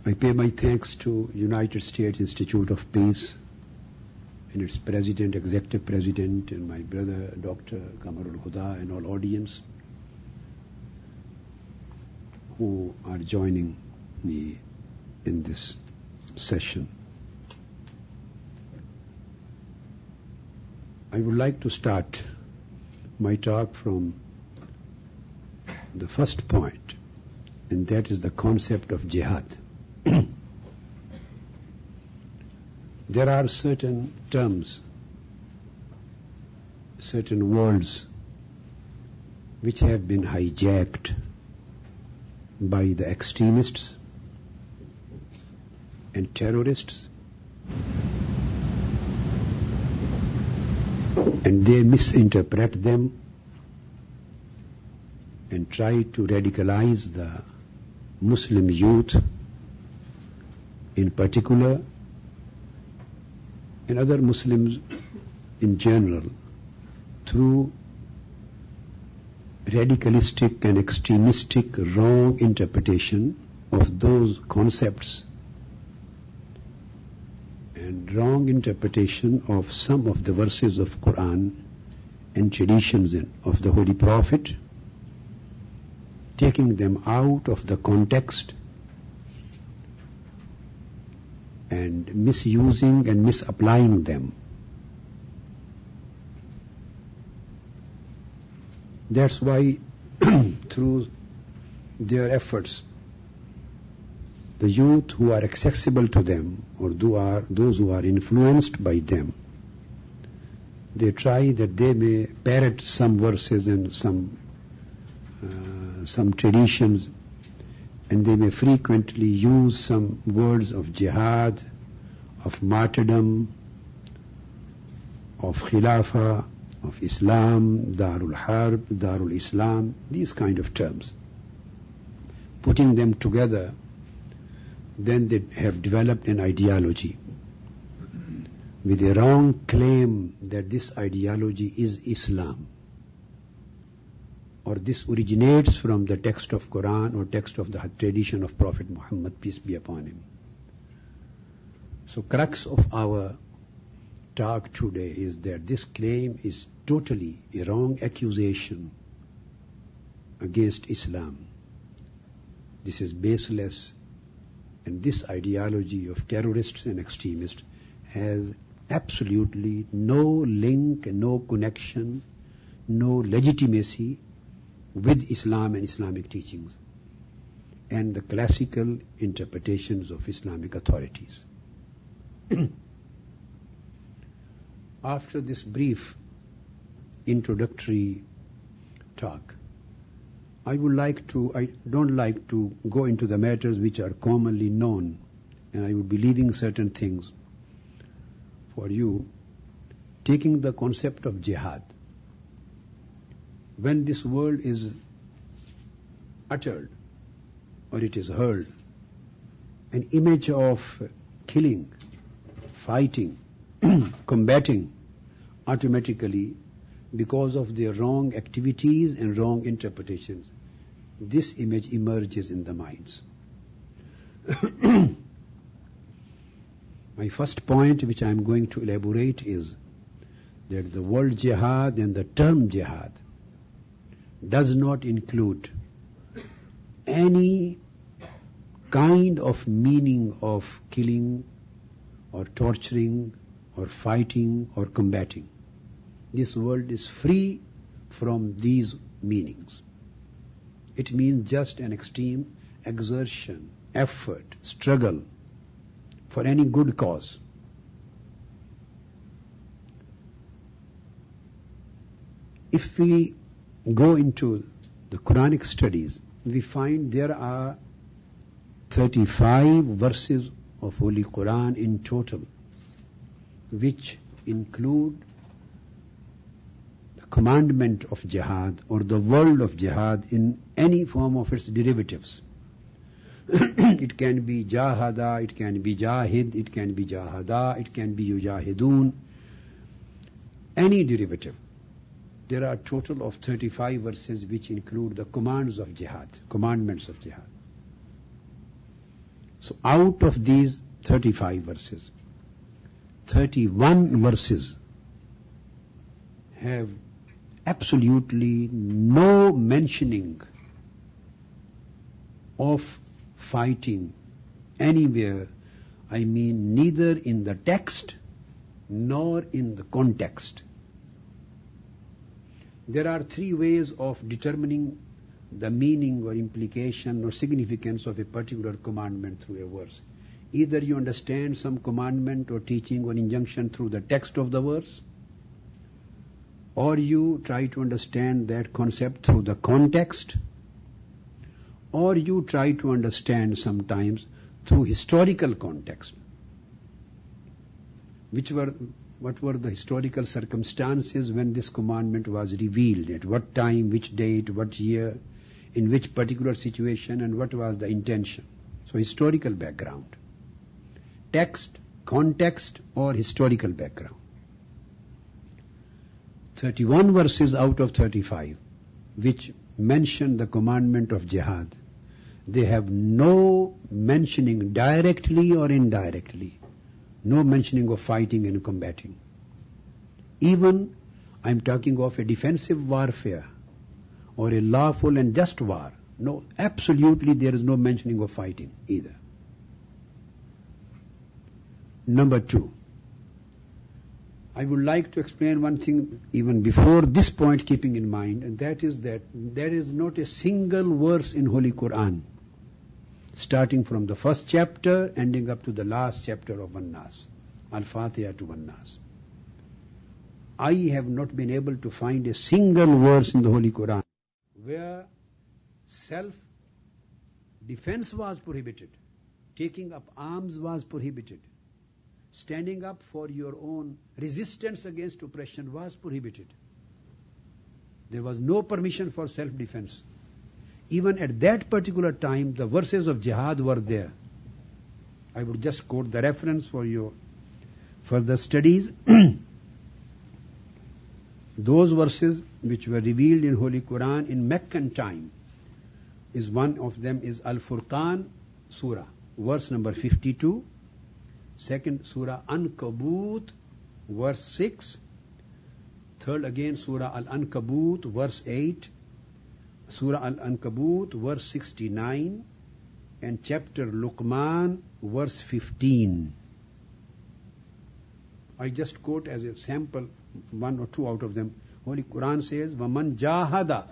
I pay my thanks to United States Institute of Peace and its president, executive president, and my brother, Dr. Qamar-ul Huda, and all audience who are joining me in this session. I would like to start my talk from the first point, and that is the concept of jihad. There are certain terms, certain words which have been hijacked by the extremists and terrorists, and they misinterpret them and try to radicalize the Muslim youth in particular, and other Muslims in general, through radicalistic and extremistic wrong interpretation of those concepts and wrong interpretation of some of the verses of Quran and traditions of the Holy Prophet, taking them out of the context and misusing and misapplying them. That's why through their efforts, the youth who are accessible to them, or those who are influenced by them, they try that they may parrot some verses and some traditions, and they may frequently use some words of jihad, of martyrdom, of khilafah, of Islam, Darul Harb, Darul Islam, these kind of terms. Putting them together, then they have developed an ideology with a wrong claim that this ideology is Islam, or this originates from the text of Quran or text of the tradition of Prophet Muhammad, peace be upon him. So crux of our talk today is that this claim is totally a wrong accusation against Islam. This is baseless, and this ideology of terrorists and extremists has absolutely no link, no connection, no legitimacy with Islam and Islamic teachings and the classical interpretations of Islamic authorities. After this brief introductory talk, I don't like to go into the matters which are commonly known, and I would be leaving certain things for you, taking the concept of jihad. When this word is uttered or it is heard, an image of killing, fighting, combating, automatically, because of their wrong activities and wrong interpretations, this image emerges in the minds. My first point, which I am going to elaborate, is that the word jihad and the term jihad does not include any kind of meaning of killing or torturing or fighting or combating. This word is free from these meanings. It means just an extreme exertion, effort, struggle for any good cause. If we go into the Quranic studies, we find there are 35 verses of Holy Quran in total, which include the commandment of jihad or the word of jihad in any form of its derivatives. It can be jahada, it can be jahid, it can be jahada, it can be yujahidun, any derivative. There are a total of 35 verses which include the commands of jihad, commandments of jihad. So out of these 35 verses, 31 verses have absolutely no mentioning of fighting anywhere. I mean, neither in the text nor in the context. There are three ways of determining the meaning or implication or significance of a particular commandment through a verse. Either you understand some commandment or teaching or injunction through the text of the verse, or you try to understand that concept through the context, or you try to understand sometimes through historical context. What were the historical circumstances when this commandment was revealed? At what time, which date, what year, in which particular situation, and what was the intention? So historical background. Text, context, or historical background. 31 verses out of 35 which mention the commandment of jihad, they have no mentioning directly or indirectly, no mentioning of fighting and combating. Even I'm talking of a defensive warfare or a lawful and just war. No, absolutely there is no mentioning of fighting either. Number two, I would like to explain one thing even before this point, keeping in mind, and that is that there is not a single verse in Holy Qur'an, starting from the first chapter, ending up to the last chapter of An-Nas, Al-Fatiha to An-Nas. I have not been able to find a single verse in the Holy Qur'an where self-defense was prohibited, taking up arms was prohibited, standing up for your own resistance against oppression was prohibited. There was no permission for self-defense. Even at that particular time, the verses of jihad were there. I would just quote the reference for your further studies. Those verses which were revealed in Holy Quran in Meccan time, is one of them is Al-Furqan Surah, verse number 52. Second, Surah An-Kabut, verse 6. Third again, Surah Al-Ankabut, verse 8. Surah Al-Ankabut, verse 69. And chapter Luqman, verse 15. I just quote as a sample one or two out of them. Holy Quran says, وَمَنْ جَاهَدَ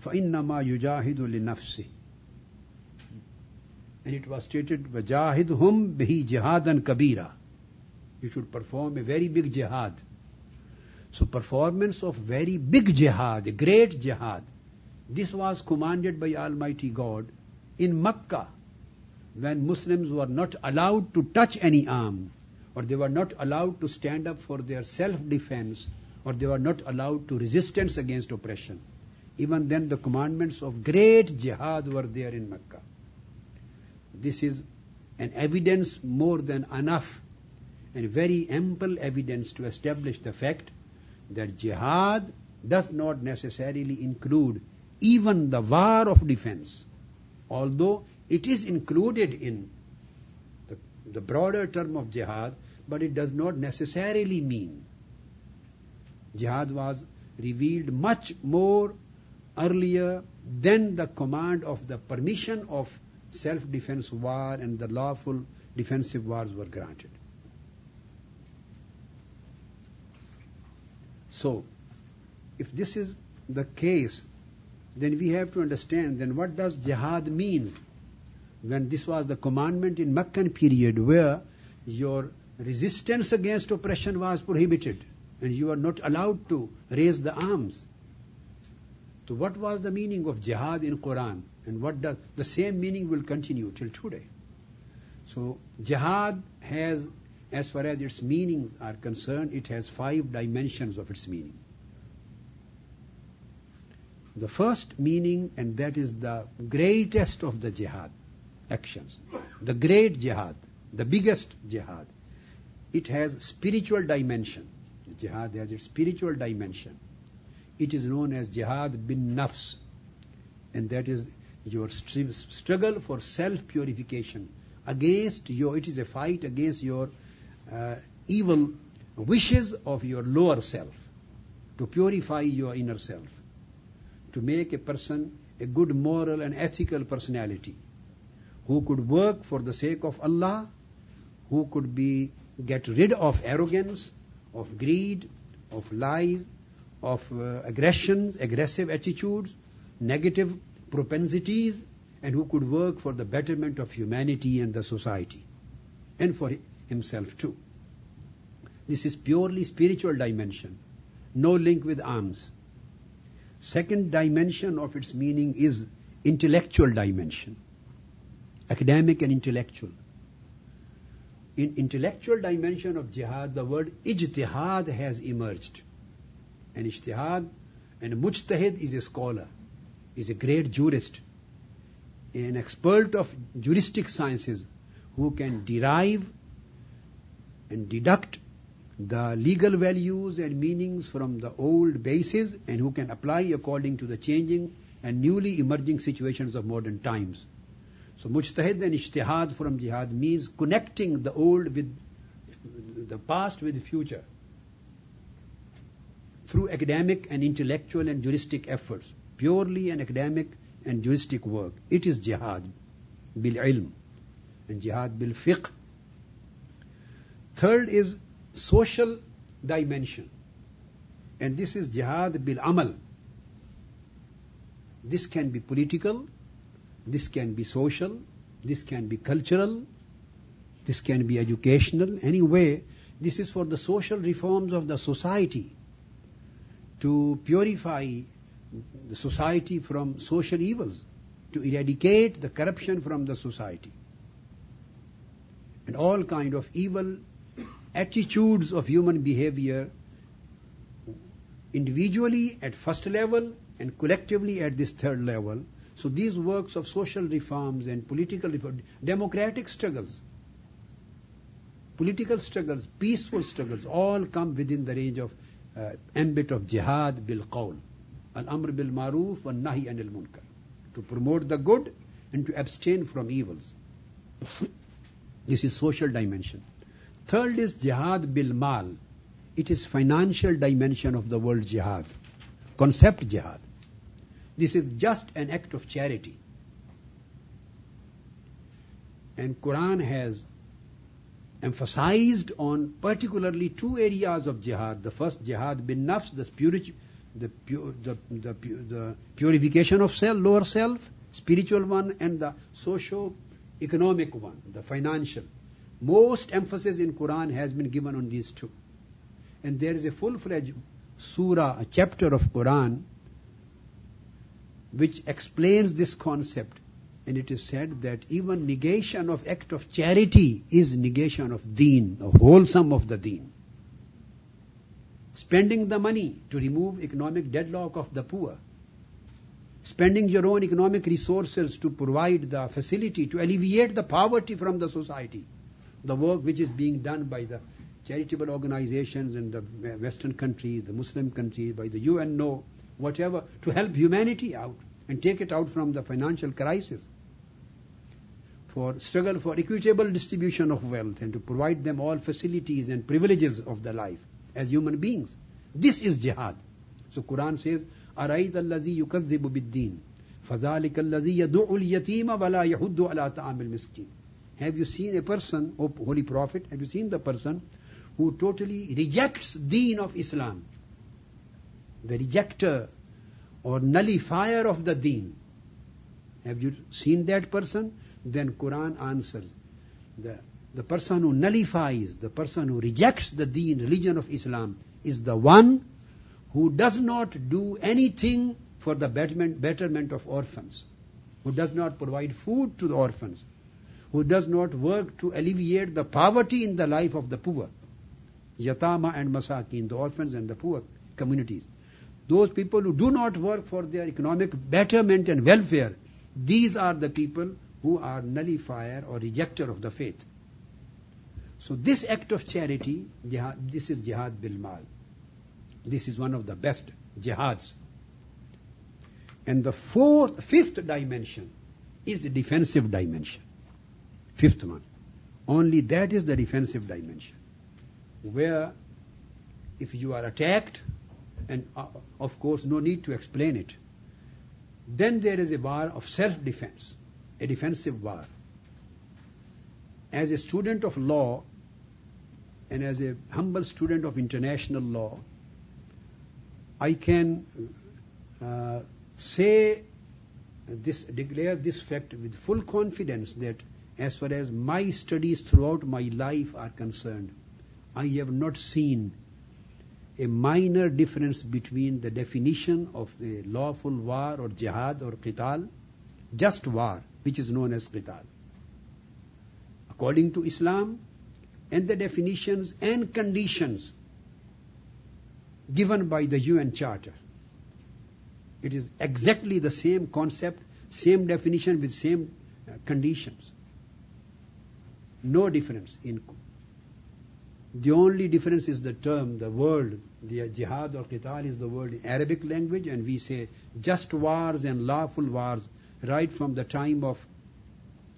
فَإِنَّمَا يُجَاهِدُ لِنَفْسِهِ. And it was stated, وَجَاهِدْهُمْ بِهِ جِهَادًا كَبِيرًا. You should perform a very big jihad. So performance of very big jihad, a great jihad, this was commanded by Almighty God in Makkah, when Muslims were not allowed to touch any arm, or they were not allowed to stand up for their self-defense, or they were not allowed to resistance against oppression. Even then the commandments of great jihad were there in Makkah. This is an evidence more than enough, and very ample evidence to establish the fact that jihad does not necessarily include even the war of defense, although it is included in the broader term of jihad, but it does not necessarily mean. Jihad was revealed much more earlier than the command of the permission of self-defense war and the lawful defensive wars were granted. So, if this is the case, then we have to understand then what does jihad mean? When this was the commandment in Meccan period where your resistance against oppression was prohibited and you are not allowed to raise the arms. So what was the meaning of jihad in Quran? And what does the same meaning will continue till today. So jihad has, as far as its meanings are concerned, it has 5 dimensions of its meaning. The first meaning, and that is the greatest of the jihad actions, the great jihad, the biggest jihad, it has spiritual dimension. The jihad has its spiritual dimension. It is known as jihad bin nafs, and that is your struggle for self-purification it is a fight against your evil wishes of your lower self, to purify your inner self, to make a person a good moral and ethical personality, who could work for the sake of Allah, who could get rid of arrogance, of greed, of lies, of aggressive attitudes, negative propensities, and who could work for the betterment of humanity and the society, and for himself too. This is purely spiritual dimension, no link with arms. Second dimension of its meaning is intellectual dimension, academic and intellectual. In intellectual dimension of jihad, the word ijtihad has emerged. And ijtihad, and mujtahid is a scholar, is a great jurist, an expert of juristic sciences who can derive and deduct the legal values and meanings from the old bases, and who can apply according to the changing and newly emerging situations of modern times. So mujtahid and ijtihad from jihad means connecting the old with the past with the future through academic and intellectual and juristic efforts, purely an academic and juristic work. It is jihad bil ilm and jihad bil fiqh. Third is social dimension, and this is jihad bil amal. This can be political, this can be social, this can be cultural, this can be educational. Anyway, this is for the social reforms of the society, to purify the society from social evils, to eradicate the corruption from the society, and all kind of evil attitudes of human behavior, individually at first level and collectively at this third level. So these works of social reforms and political reforms, democratic struggles, political struggles, peaceful struggles, all come within the range of ambit of jihad bil qawl, al-amr bil maroof wa nahi anil munkar, to promote the good and to abstain from evils. This is social dimension. Third is jihad bil mal. It is financial dimension of the word jihad, concept jihad. This is just an act of charity. And Quran has emphasized on particularly two areas of jihad. The first, jihad bin nafs, the purification of self, lower self, spiritual one, and the socio-economic one, the financial. Most emphasis in Quran has been given on these two. And there is a full-fledged surah, a chapter of Quran, which explains this concept. And it is said that even negation of act of charity is negation of deen, of wholesome of the deen. Spending the money to remove economic deadlock of the poor. Spending your own economic resources to provide the facility to alleviate the poverty from the society. The work which is being done by the charitable organizations in the Western countries, the Muslim countries, by the UNO, whatever, to help humanity out and take it out from the financial crisis. For struggle for equitable distribution of wealth and to provide them all facilities and privileges of the life as human beings. This is jihad. So Quran says, أَرَيْتَ الَّذِي يُكَذِّبُ بِالدِّينِ فَذَلِكَ الَّذِي يَدُعُ الْيَتِيمَ وَلَا يَحُدُّ عَلَىٰ طَعَامِ الْمِسْكِينِ. Have you seen a person, O Holy Prophet, have you seen the person who totally rejects deen of Islam? The rejecter or nullifier of the deen. Have you seen that person? Then Quran answers. The person who nullifies, the person who rejects the deen, religion of Islam, is the one who does not do anything for the betterment of orphans, who does not provide food to the orphans, who does not work to alleviate the poverty in the life of the poor, yatama and masakin, the orphans and the poor communities. Those people who do not work for their economic betterment and welfare, these are the people who are nullifier or rejecter of the faith. So this act of charity, jihad, this is jihad bil mal. This is one of the best jihads. And the fifth dimension is the defensive dimension. Fifth one. Only that is the defensive dimension, where if you are attacked, and of course no need to explain it, then there is a war of self-defense, a defensive war. As a student of law and as a humble student of international law, I can declare this fact with full confidence that as far as my studies throughout my life are concerned, I have not seen a minor difference between the definition of a lawful war or jihad or qital, just war, which is known as qital, according to Islam, and the definitions and conditions given by the UN Charter. It is exactly the same concept, same definition with same conditions. No difference. The only difference is the term, the word. The jihad or qital is the word in Arabic language, and we say just wars and lawful wars right from the time of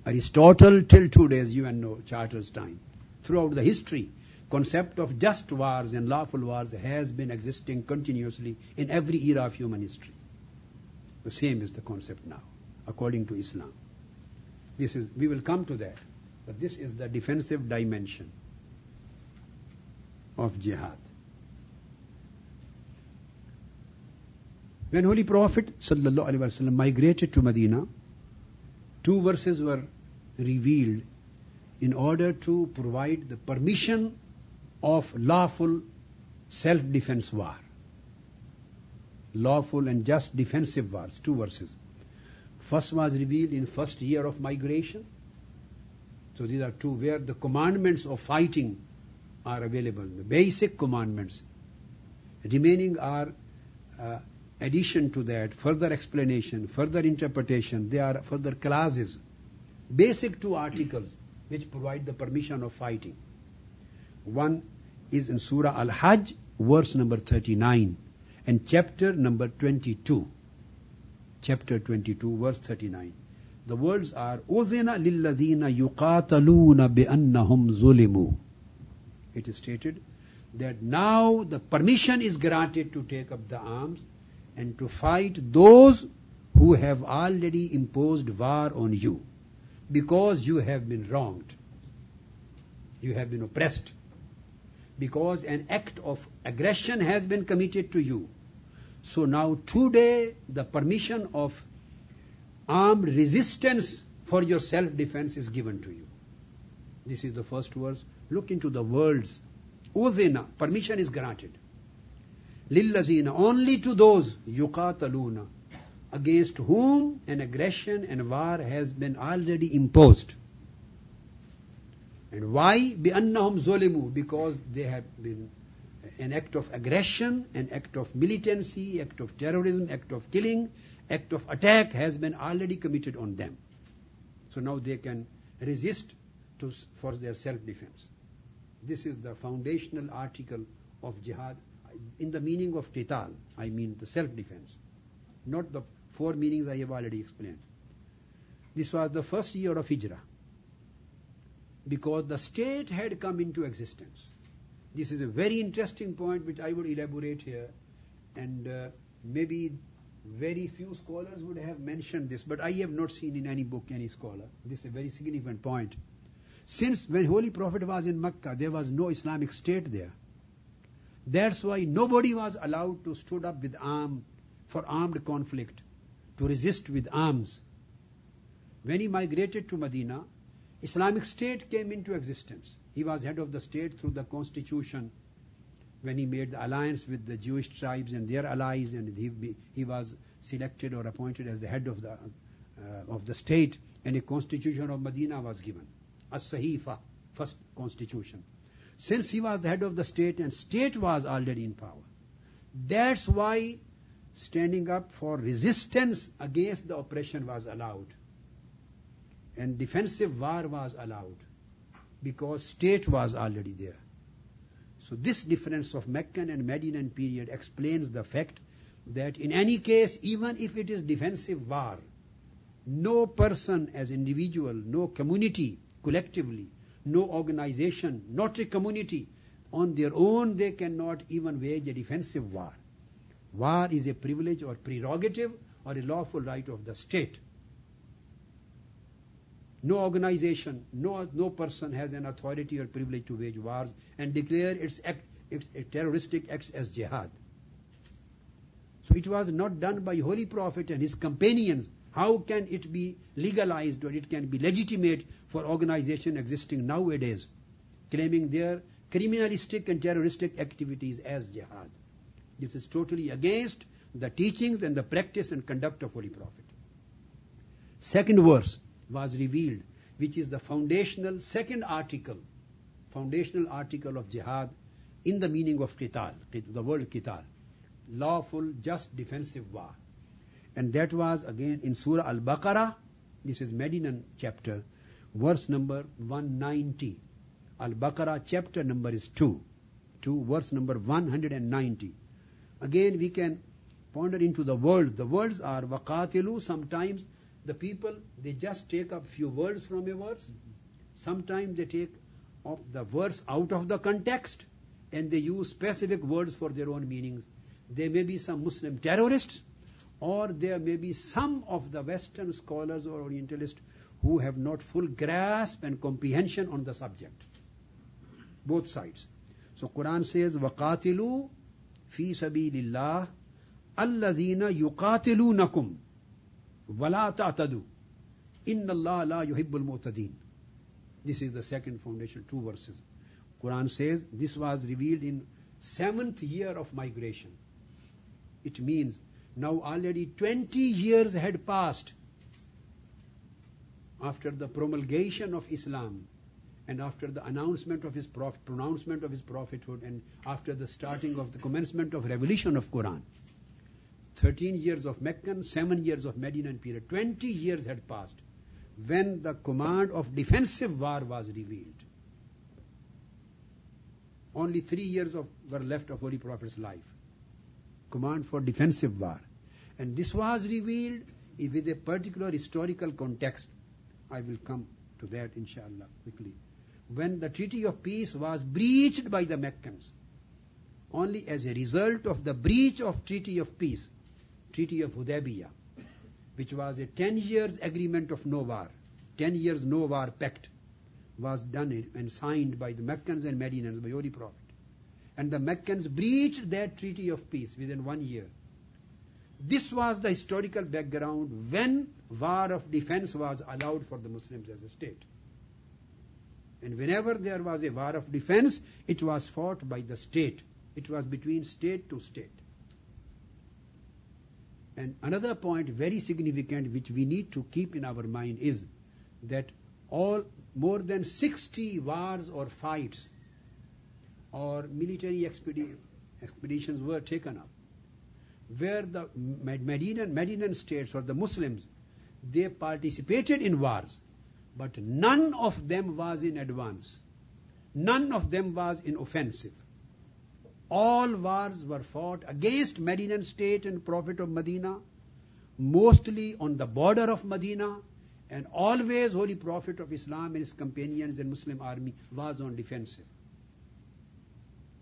Aristotle till today's UN Charter's time. Throughout the history, concept of just wars and lawful wars has been existing continuously in every era of human history. The same is the concept now, according to Islam. We will come to that, but this is the defensive dimension of jihad. When Holy Prophet ﷺ migrated to Medina, 2 verses were revealed in order to provide the permission of lawful self-defense war. Lawful and just defensive wars, 2 verses. First was revealed in first year of migration. So these are 2 where the commandments of fighting are available, the basic commandments. Remaining are addition to that, further explanation, further interpretation. They are further clauses. Basic 2 articles which provide the permission of fighting. One is in Surah Al-Hajj, verse number 39, and chapter number 22. Chapter 22, verse 39. The words are, أُذِنَ لِلَّذِينَ يُقَاتَلُونَ بِأَنَّهُمْ ظُلِمُوا. It is stated that now the permission is granted to take up the arms and to fight those who have already imposed war on you, because you have been wronged, you have been oppressed, because an act of aggression has been committed to you. So now today the permission of armed resistance for your self-defense is given to you. This is the first verse. Look into the words. Uzina, permission is granted. Lillazina, only to those yuqataluna, against whom an aggression and war has been already imposed. And why? بِأَنَّهُمْ ظُلِمُوا, because they have been an act of aggression, an act of militancy, act of terrorism, act of killing, act of attack has been already committed on them. So now they can resist for their self-defense. This is the foundational article of jihad. In the meaning of qital, I mean the self-defense, not the 4 meanings I have already explained. This was the first year of Hijrah, because the state had come into existence. This is a very interesting point which I would elaborate here, and maybe very few scholars would have mentioned this, but I have not seen in any book any scholar. This is a very significant point. Since when Holy Prophet was in Mecca, there was no Islamic state there. That's why nobody was allowed to stood up with for armed conflict, to resist with arms. When he migrated to Medina, Islamic State came into existence. He was head of the state through the constitution when he made the alliance with the Jewish tribes and their allies, and he was selected or appointed as the head of the state, and a constitution of Medina was given. As-Sahifa, first constitution. Since he was the head of the state and state was already in power, that's why standing up for resistance against the oppression was allowed. And defensive war was allowed because state was already there. So this difference of Meccan and Medinan period explains the fact that in any case, even if it is defensive war, no person as individual, no community collectively, no organization, not a community. On their own, they cannot even wage a defensive war. War is a privilege or prerogative or a lawful right of the state. No organization, no person has an authority or privilege to wage wars and declare its terroristic acts as jihad. So it was not done by Holy Prophet and his companions. How can it be legalized or it can be legitimate for organization existing nowadays, claiming their criminalistic and terroristic activities as jihad? This is totally against the teachings and the practice and conduct of Holy Prophet. Second verse was revealed, which is the foundational article of jihad in the meaning of qital, the word qital, lawful, just, defensive war. And that was again in Surah Al-Baqarah. This is Medinan chapter, verse number 190. Al-Baqarah chapter number is 2, verse number 190. Again we can ponder into the words. The words are waqatilu. Sometimes the people, they just take up few words from a verse. Sometimes they take up the verse out of the context and they use specific words for their own meanings. There may be some Muslim terrorists, or there may be some of the Western scholars or Orientalists who have not full grasp and comprehension on the subject. Both sides. So Quran says, وَقَاتِلُوا فِي سَبِيلِ اللَّهِ الَّذِينَ يُقَاتِلُونَكُمْ وَلَا تَعْتَدُوا إِنَّ اللَّهَ لَا يُحِبُّ الْمُعْتَدِينَ. This is the second foundation, 2 verses. Quran says this was revealed in 7th year of migration. It means now already 20 years had passed after the promulgation of Islam and after the announcement of his pronouncement of his prophethood and after the starting of the commencement of revelation of Quran. 13 years of Meccan, 7 years of Medinan period. 20 years had passed when the command of defensive war was revealed. Only 3 years were left of Holy Prophet's life. Command for defensive war. And this was revealed with a particular historical context. I will come to that inshallah quickly. When the treaty of peace was breached by the Meccans, only as a result of the breach of treaty of peace, treaty of Hudaybiyah, which was a 10 years agreement of no war, 10 years no war pact, was done and signed by the Meccans and Medinans by Holy Prophet. And the Meccans breached that treaty of peace within 1 year. This was the historical background when war of defense was allowed for the Muslims as a state. And whenever there was a war of defense, it was fought by the state. It was between state to state. And another point very significant which we need to keep in our mind is that more than 60 wars or fights or military expeditions were taken up, where the Medinan states or the Muslims, they participated in wars, but none of them was in advance. None of them was in offensive. All wars were fought against Medinan state and Prophet of Medina, mostly on the border of Medina, and always Holy Prophet of Islam and his companions and Muslim army was on defensive.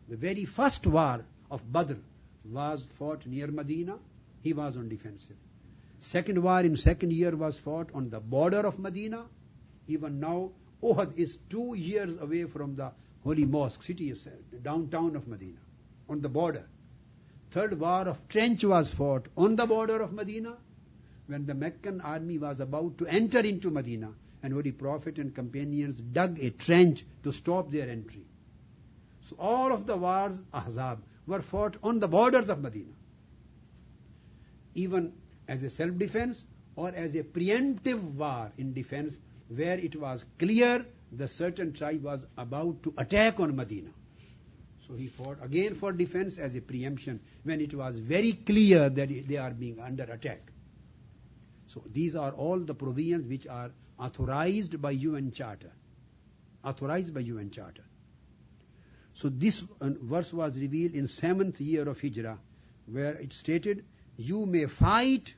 The very first war of Badr was fought near Medina. He was on defensive. Second war in second year was fought on the border of Medina. Even now, Uhud is 2 years away from the Holy Mosque, city of downtown of Medina, on the border. Third war of trench was fought on the border of Medina when the Meccan army was about to enter into Medina, and Holy Prophet and companions dug a trench to stop their entry. So all of the wars, Ahzab, were fought on the borders of Medina, even as a self-defense or as a preemptive war in defense, where it was clear the certain tribe was about to attack on Medina. So he fought again for defense as a preemption when it was very clear that they are being under attack. So these are all the provisions which are authorized by UN Charter. Authorized by UN Charter. So this verse was revealed in 7th year of Hijrah, where it stated, you may fight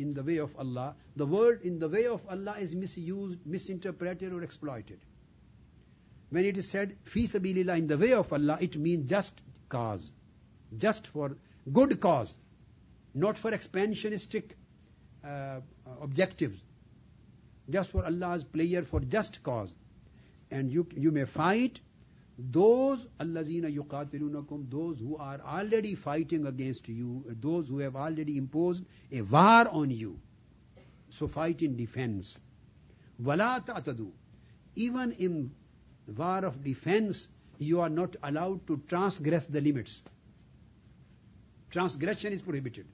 in the way of Allah, the word in the way of Allah is misused, misinterpreted or exploited. When it is said, fi sabilillah, in the way of Allah, it means just cause, just for good cause, not for expansionistic objectives, just for Allah's pleasure, for just cause. And you may fight those allazina yuqatilunakum, those who are already fighting against you, those who have already imposed a war on you. So fight in defense. Wala ta'tadu. Even in war of defense, you are not allowed to transgress the limits. Transgression is prohibited.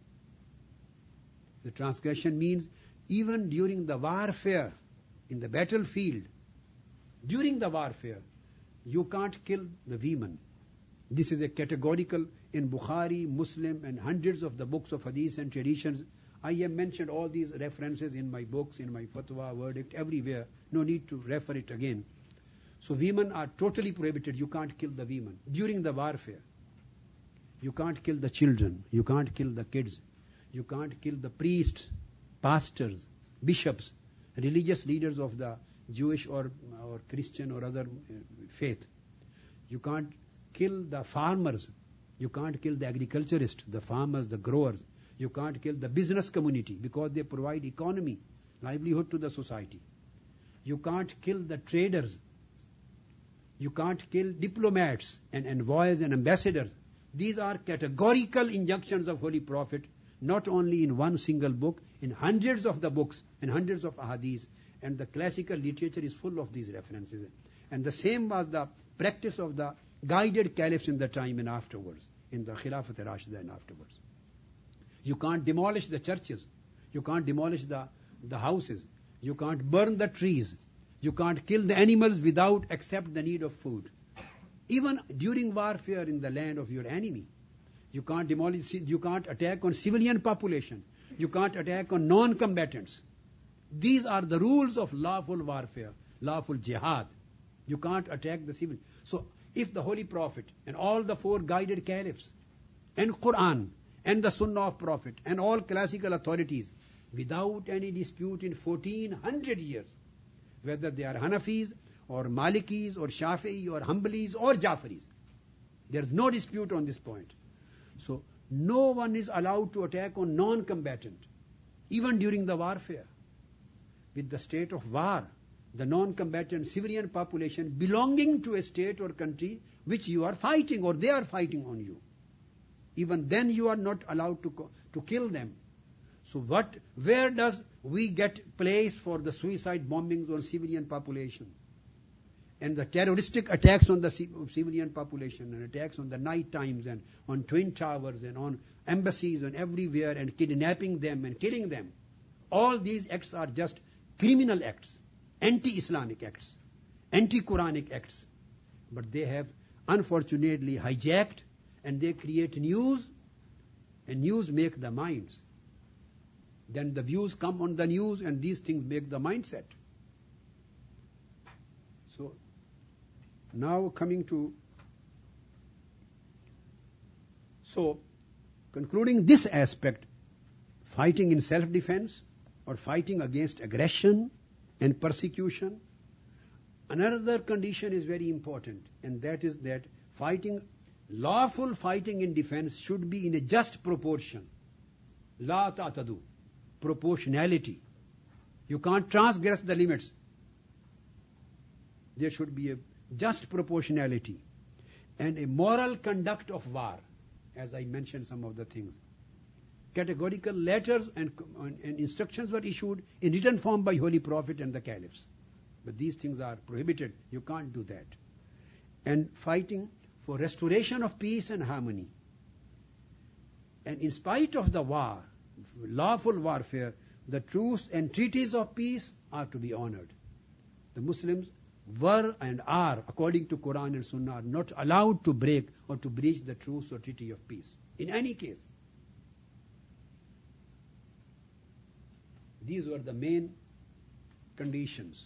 The transgression means even during the warfare, in the battlefield, during the warfare, you can't kill the women. This is a categorical in Bukhari, Muslim, and hundreds of the books of hadith and traditions. I have mentioned all these references in my books, in my fatwa, verdict, everywhere. No need to refer it again. So women are totally prohibited. You can't kill the women during the warfare. You can't kill the children. You can't kill the kids. You can't kill the priests, pastors, bishops, religious leaders of the Jewish or Christian or other faith. You can't kill the farmers. You can't kill the agriculturists, the farmers, the growers. You can't kill the business community because they provide economy, livelihood to the society. You can't kill the traders. You can't kill diplomats and envoys and ambassadors. These are categorical injunctions of Holy Prophet, not only in one single book, in hundreds of the books and hundreds of ahadith. And the classical literature is full of these references. And the same was the practice of the guided caliphs in the time and afterwards, in the Khilafat Rashida and afterwards. You can't demolish the churches. You can't demolish the houses. You can't burn the trees. You can't kill the animals without except the need of food. Even during warfare in the land of your enemy, you can't demolish, you can't attack on civilian population. You can't attack on non-combatants. These are the rules of lawful warfare, lawful jihad. You can't attack the civil. So if the Holy Prophet and all the four guided caliphs and Qur'an and the Sunnah of Prophet and all classical authorities, without any dispute in 1400 years, whether they are Hanafis or Malikis or Shafi'i or Hanbalis or Jafaris, there is no dispute on this point. So no one is allowed to attack on non-combatant, even during the warfare. With the state of war, the non-combatant civilian population belonging to a state or country which you are fighting or they are fighting on you. Even then you are not allowed to kill them. So where does we get place for the suicide bombings on civilian population? And the terroristic attacks on the civilian population and attacks on the night times and on twin towers and on embassies and everywhere and kidnapping them and killing them. All these acts are just criminal acts, anti-Islamic acts, anti-Quranic acts. But they have unfortunately hijacked and they create news, and news make the minds. Then the views come on the news and these things make the mindset. So now coming to, so concluding this aspect, fighting in self-defense or fighting against aggression and persecution, another condition is very important, and that is that lawful fighting in defense should be in a just proportion. La ta'tadu, proportionality. You can't transgress the limits. There should be a just proportionality and a moral conduct of war, as I mentioned some of the things. Categorical letters and instructions were issued in written form by Holy Prophet and the Caliphs. But these things are prohibited. You can't do that. And fighting for restoration of peace and harmony. And in spite of the war, lawful warfare, the truce and treaties of peace are to be honored. The Muslims were and are, according to Quran and Sunnah, are not allowed to break or to breach the truce or treaty of peace. In any case. These were the main conditions.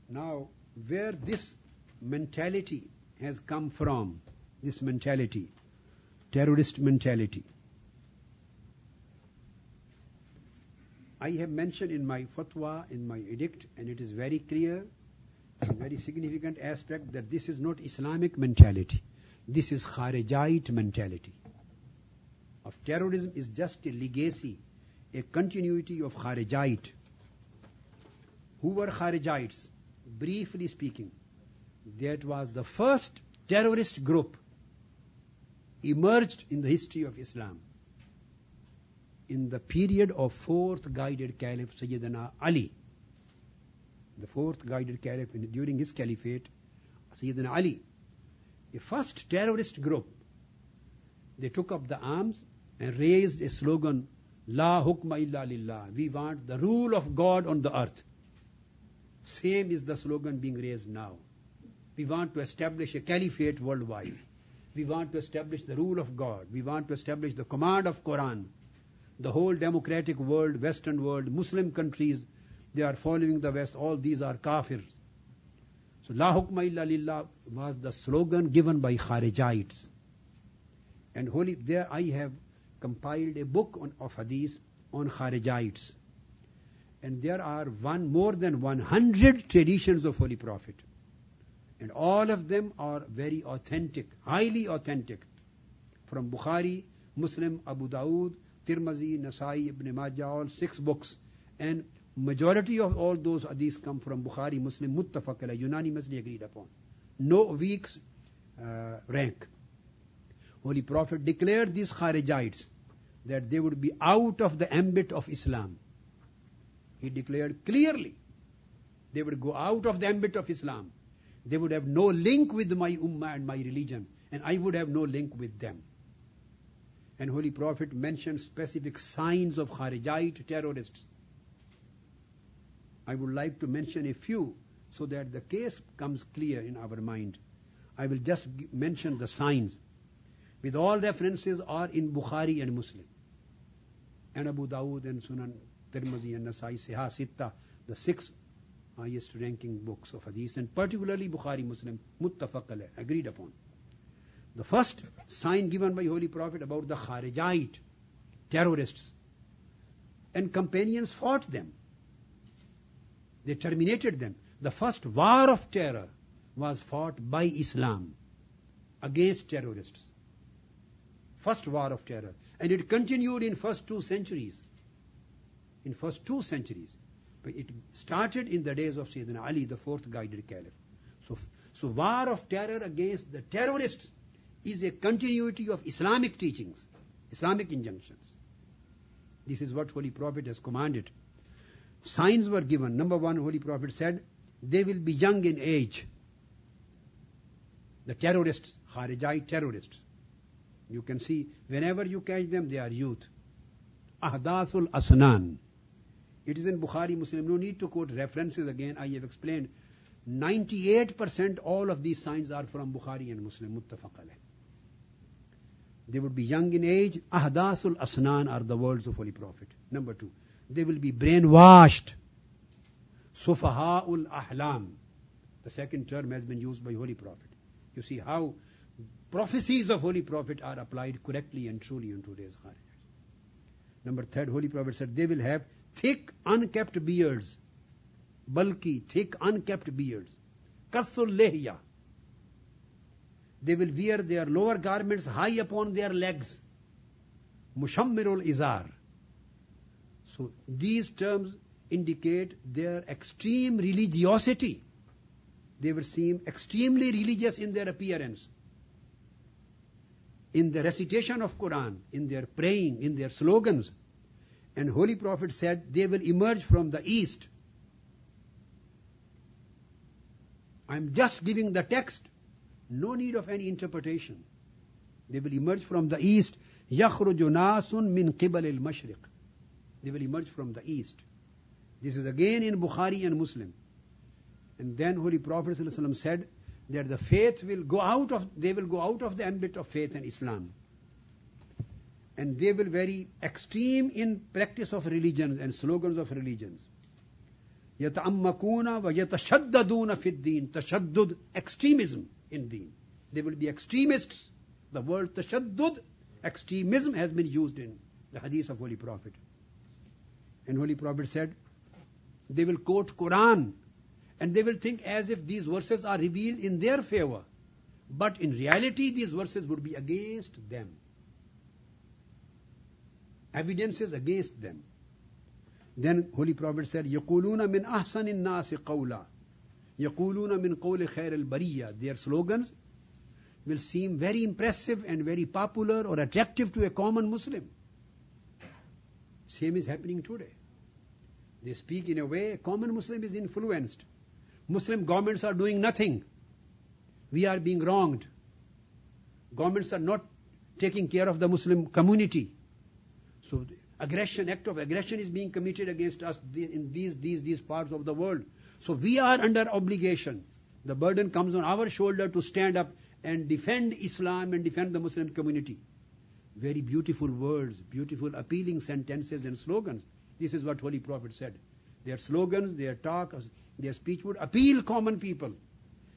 Now, where this mentality has come from, this mentality, terrorist mentality, I have mentioned in my fatwa, in my edict, and it is very clear, a very significant aspect, that this is not Islamic mentality. This is Kharijite mentality. Of terrorism is just a legacy, a continuity of Kharijite. Who were Kharijites? Briefly speaking, that was the first terrorist group emerged in the history of Islam in the period of fourth guided caliph Sayyidina Ali. The fourth guided caliph during his caliphate, Sayyidina Ali. The first terrorist group, they took up the arms and raised a slogan, La hukma illa lillah. We want the rule of God on the earth. Same is the slogan being raised now. We want to establish a caliphate worldwide. We want to establish the rule of God. We want to establish the command of Quran. The whole democratic world, Western world, Muslim countries, they are following the West. All these are kafirs. So, La hukma illa lillah was the slogan given by Kharijites. And there I have compiled a book of hadith on Kharijites. And there are more than 100 traditions of Holy Prophet. And all of them are very authentic, highly authentic. From Bukhari, Muslim, Abu Dawood, Tirmizi, Nasai, Ibn Majah, all 6 books. And majority of all those hadiths come from Bukhari, Muslim, muttafaq alayh, unanimously agreed upon. No weak rank. Holy Prophet declared these Kharijites that they would be out of the ambit of Islam. He declared clearly they would go out of the ambit of Islam. They would have no link with my ummah and my religion, and I would have no link with them. And Holy Prophet mentioned specific signs of Kharijite terrorists. I would like to mention a few so that the case comes clear in our mind. I will just mention the signs. With all references are in Bukhari and Muslim, and Abu Dawood and Sunan, Tirmizi and Nasai, Sihah Sitta, the 6 highest ranking books of hadith, and particularly Bukhari, Muslim, muttafaq alayh, agreed upon. The first sign given by Holy Prophet about the Kharijite terrorists, and companions fought them. They terminated them. The first war of terror was fought by Islam against terrorists. First war of terror. And it continued in first 2 centuries. In first 2 centuries. But it started in the days of Sayyidina Ali, the 4th guided caliph. So war of terror against the terrorists is a continuity of Islamic teachings, Islamic injunctions. This is what Holy Prophet has commanded. Signs were given. Number 1, Holy Prophet said, they will be young in age. The terrorists, Kharijite terrorists. You can see, whenever you catch them, they are youth. Ahdathul Asnan. It is in Bukhari, Muslim. No need to quote references again. I have explained. 98% all of these signs are from Bukhari and Muslim. Muttafaq alayh. They would be young in age. Ahdathul Asnan are the words of Holy Prophet. Number 2. They will be brainwashed. Sufaha'ul Ahlam. The second term has been used by Holy Prophet. You see how prophecies of Holy Prophet are applied correctly and truly in today's Kharijites. Number 3, Holy Prophet said they will have thick, unkept beards. Bulky, thick, unkept beards. Kathul lehya. They will wear their lower garments high upon their legs. Mushammirul izar. So these terms indicate their extreme religiosity. They will seem extremely religious in their appearance, in the recitation of Quran, in their praying, in their slogans. And Holy Prophet said they will emerge from the east. I'm just giving the text. No need of any interpretation. They will emerge from the east. يَخْرُجُ نَاسٌ مِّن قِبَلِ الْمَشْرِقِ. They will emerge from the east. This is again in Bukhari and Muslim. And then Holy Prophet ﷺ said that the faith will go out of the ambit of faith and Islam. And they will very extreme in practice of religions and slogans of religions. يَتَعَمَّكُونَ وَيَتَشَدَّدُونَ فِي الدِّينِ. Tashaddud, extremism in deen. They will be extremists. The word tashaddud, extremism, has been used in the hadith of Holy Prophet. And Holy Prophet said, they will quote Quran and they will think as if these verses are revealed in their favor. But in reality, these verses would be against them. Evidences against them. Then Holy Prophet said, يَقُولُونَ مِنْ أَحْسَنِ النَّاسِ قَوْلًا يَقُولُونَ مِنْ قَوْلِ خَيْرِ الْبَرِيَّةِ. Their slogans will seem very impressive and very popular or attractive to a common Muslim. Same is happening today. They speak in a way a common Muslim is influenced. Muslim governments are doing nothing. We are being wronged. Governments are not taking care of the Muslim community. So act of aggression is being committed against us in these parts of the world. So we are under obligation. The burden comes on our shoulder to stand up and defend Islam and defend the Muslim community. Very beautiful words, beautiful appealing sentences and slogans. This is what Holy Prophet said. Their slogans, their talk, their speech would appeal common people.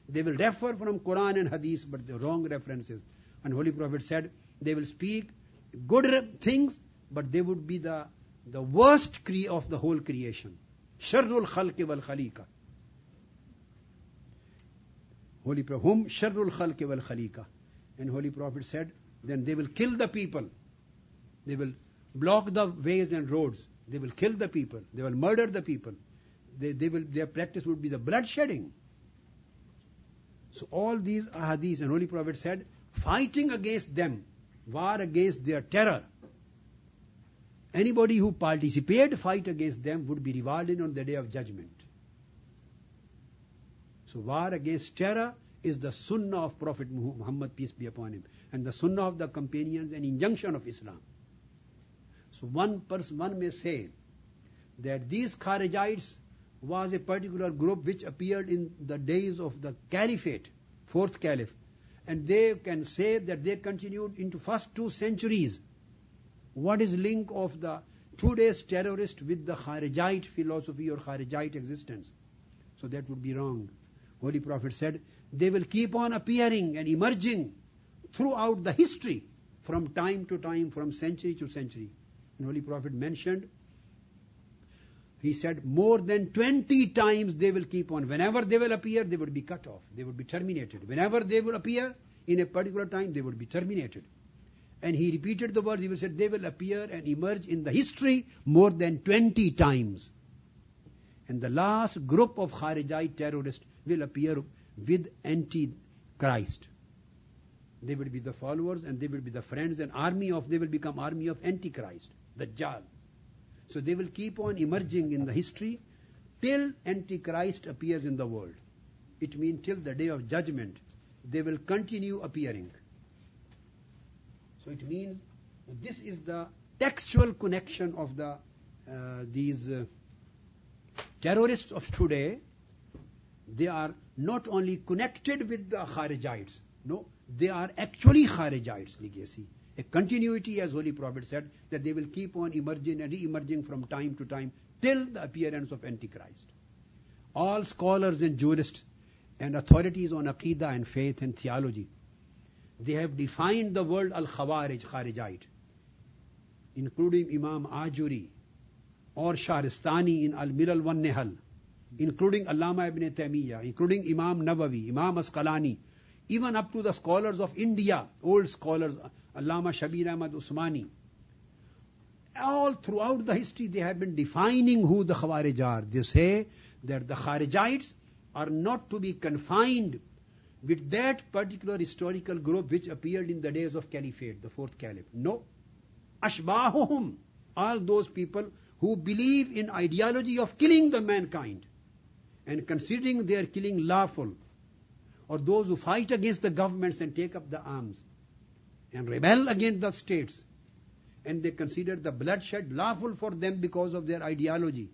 They will refer from Quran and Hadith, but the wrong references. And Holy Prophet said, they will speak good things, but they would be the worst of the whole creation. Sharrul khalqi wal khaliqa. Holy Prophet, hum sharrul khalqi wal khaliqa. And Holy Prophet said, then they will kill the people. They will block the ways and roads. They will kill the people. They will murder the people. Their practice would be the bloodshedding. So all these ahadith, and Holy Prophet said, fighting against them, war against their terror. Anybody who participated fight against them would be rewarded on the day of judgment. So war against terror is the sunnah of Prophet Muhammad, peace be upon him, and the sunnah of the companions and injunction of Islam. So one may say that these Kharijites was a particular group which appeared in the days of the Caliphate, 4th Caliph, and they can say that they continued into first 2 centuries. What is link of the today's terrorist with the Kharijite philosophy or Kharijite existence? So that would be wrong. Holy Prophet said, they will keep on appearing and emerging throughout the history, from time to time, from century to century. And Holy Prophet mentioned, he said, more than 20 times they will keep on. Whenever they will appear, they would be cut off. They would be terminated. Whenever they will appear, in a particular time, they would be terminated. And he repeated the words, he said, they will appear and emerge in the history more than 20 times. And the last group of Kharijite terrorists will appear with anti-Christ. They will be the followers and they will be the friends and they will become army of Antichrist, Dajjal. So they will keep on emerging in the history till Antichrist appears in the world. It means till the day of judgment, they will continue appearing. So it means this is the textual connection of these terrorists of today. They are not only connected with the Kharijites, no, they are actually Kharijites legacy. A continuity, as Holy Prophet said, that they will keep on emerging and re-emerging from time to time till the appearance of Antichrist. All scholars and jurists and authorities on Aqidah and faith and theology, they have defined the word Khawarijite, including Imam Ajuri or Shahristani in Al-Milal wa Nihal, including Allama ibn Taymiyyah, including Imam Nawawi, Imam Asqalani, even up to the scholars of India, old scholars, Allama Shabir Ahmad Usmani. All throughout the history they have been defining who the Khawarij are. They say that the Kharijites are not to be confined with that particular historical group which appeared in the days of Caliphate, the 4th Caliph. No. Ashbahuhum, all those people who believe in ideology of killing the mankind and considering their killing lawful, or those who fight against the governments and take up the arms and rebel against the states, and they consider the bloodshed lawful for them because of their ideology.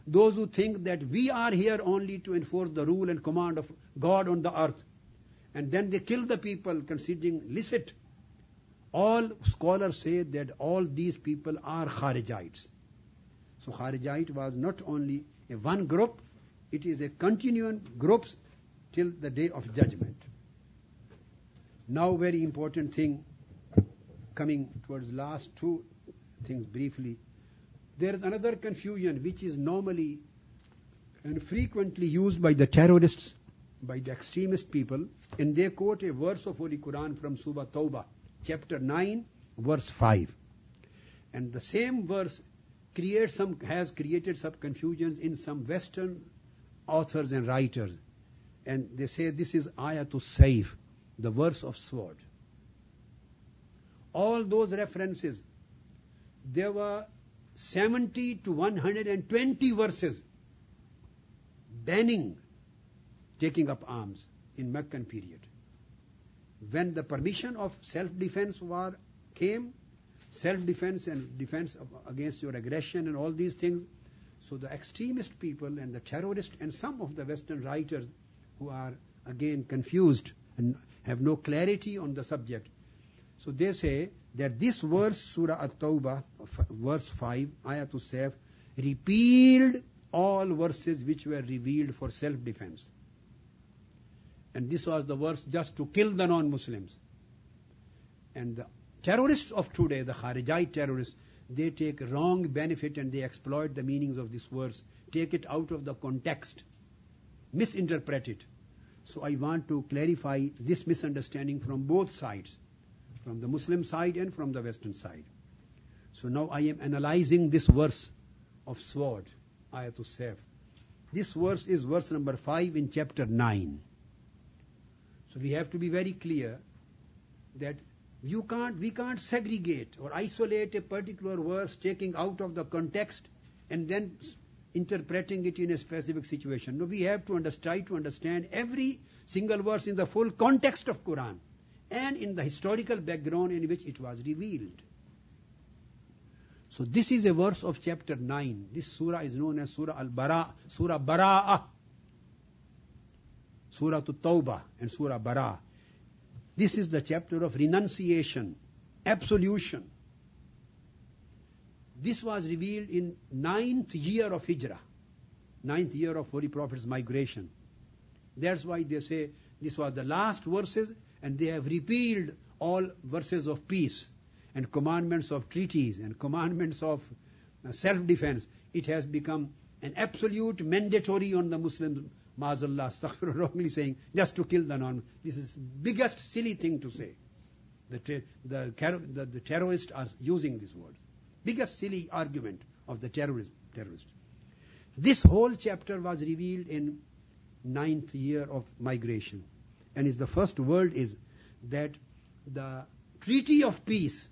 Those who think that we are here only to enforce the rule and command of God on the earth, and then they kill the people considering licit. All scholars say that all these people are Kharijites. So Kharijite was not only a one group, it is a continuing groups till the day of judgment. Now very important thing, coming towards last 2 things briefly. There is another confusion which is normally and frequently used by the terrorists, by the extremist people, and they quote a verse of Holy Quran from Surah Tawbah, chapter 9, verse 5. And the same verse has created some confusions in some Western authors and writers. And they say this is ayatul sayf, the verse of sword. All those references, there were 70 to 120 verses banning taking up arms in Meccan period. When the permission of self-defense war came, self-defense and defense against your aggression and all these things, so the extremist people and the terrorists and some of the Western writers who are again confused and have no clarity on the subject, so they say that this verse, Surah At-Tawbah, verse 5, Ayatul Sayf, repealed all verses which were revealed for self-defense. And this was the verse just to kill the non-Muslims. And the terrorists of today, the Kharijite terrorists, they take wrong benefit and they exploit the meanings of this verse, take it out of the context, misinterpret it. So I want to clarify this misunderstanding from both sides, from the Muslim side and from the Western side. So now I am analyzing this verse of sword, Ayatul Sayf. This verse is verse number 5 in chapter 9. So we have to be very clear that we can't segregate or isolate a particular verse, taking out of the context and then interpreting it in a specific situation. No, we have to try to understand every single verse in the full context of Quran and in the historical background in which it was revealed. So this is a verse of chapter 9. This surah is known as Surah Al-Bara, Surah Bara'ah, Surah Tawbah and Surah Bara. This is the chapter of renunciation, absolution. This was revealed in 9th year of Hijrah, 9th year of Holy Prophet's migration. That's why they say this was the last verses, and they have repealed all verses of peace and commandments of treaties and commandments of self-defense. It has become an absolute mandatory on the Muslims, Ma'azallah, astaghfirullah, wrongly saying, just to kill the non. This is biggest silly thing to say. The terrorists are using this word. Biggest silly argument of the terrorists. This whole chapter was revealed in 9th year of migration. And the first word is that the treaty of peace,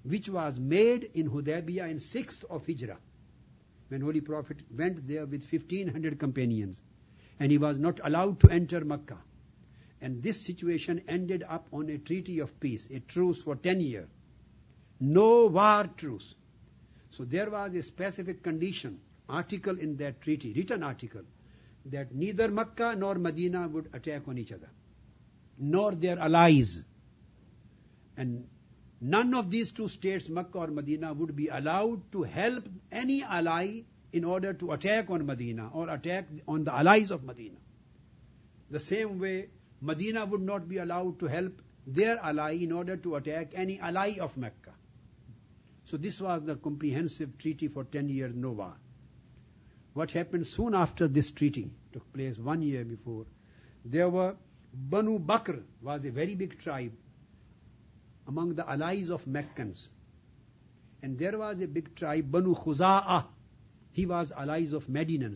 which was made in Hudaybiyah in 6th of Hijrah, when Holy Prophet went there with 1,500 companions, and he was not allowed to enter Mecca. And this situation ended up on a treaty of peace, a truce for 10 years. No war truce. So there was a specific condition, article in that treaty, written article, that neither Mecca nor Medina would attack on each other, nor their allies. And none of these two states, Mecca or Medina, would be allowed to help any ally in order to attack on Medina or attack on the allies of Medina. The same way, Medina would not be allowed to help their ally in order to attack any ally of Mecca. So this was the comprehensive treaty for 10 years, no war. What happened soon after this treaty took place 1 year before, there were Banu Bakr was a very big tribe among the allies of Meccans. And there was a big tribe, Banu Khuza'ah. He was allies of Medina.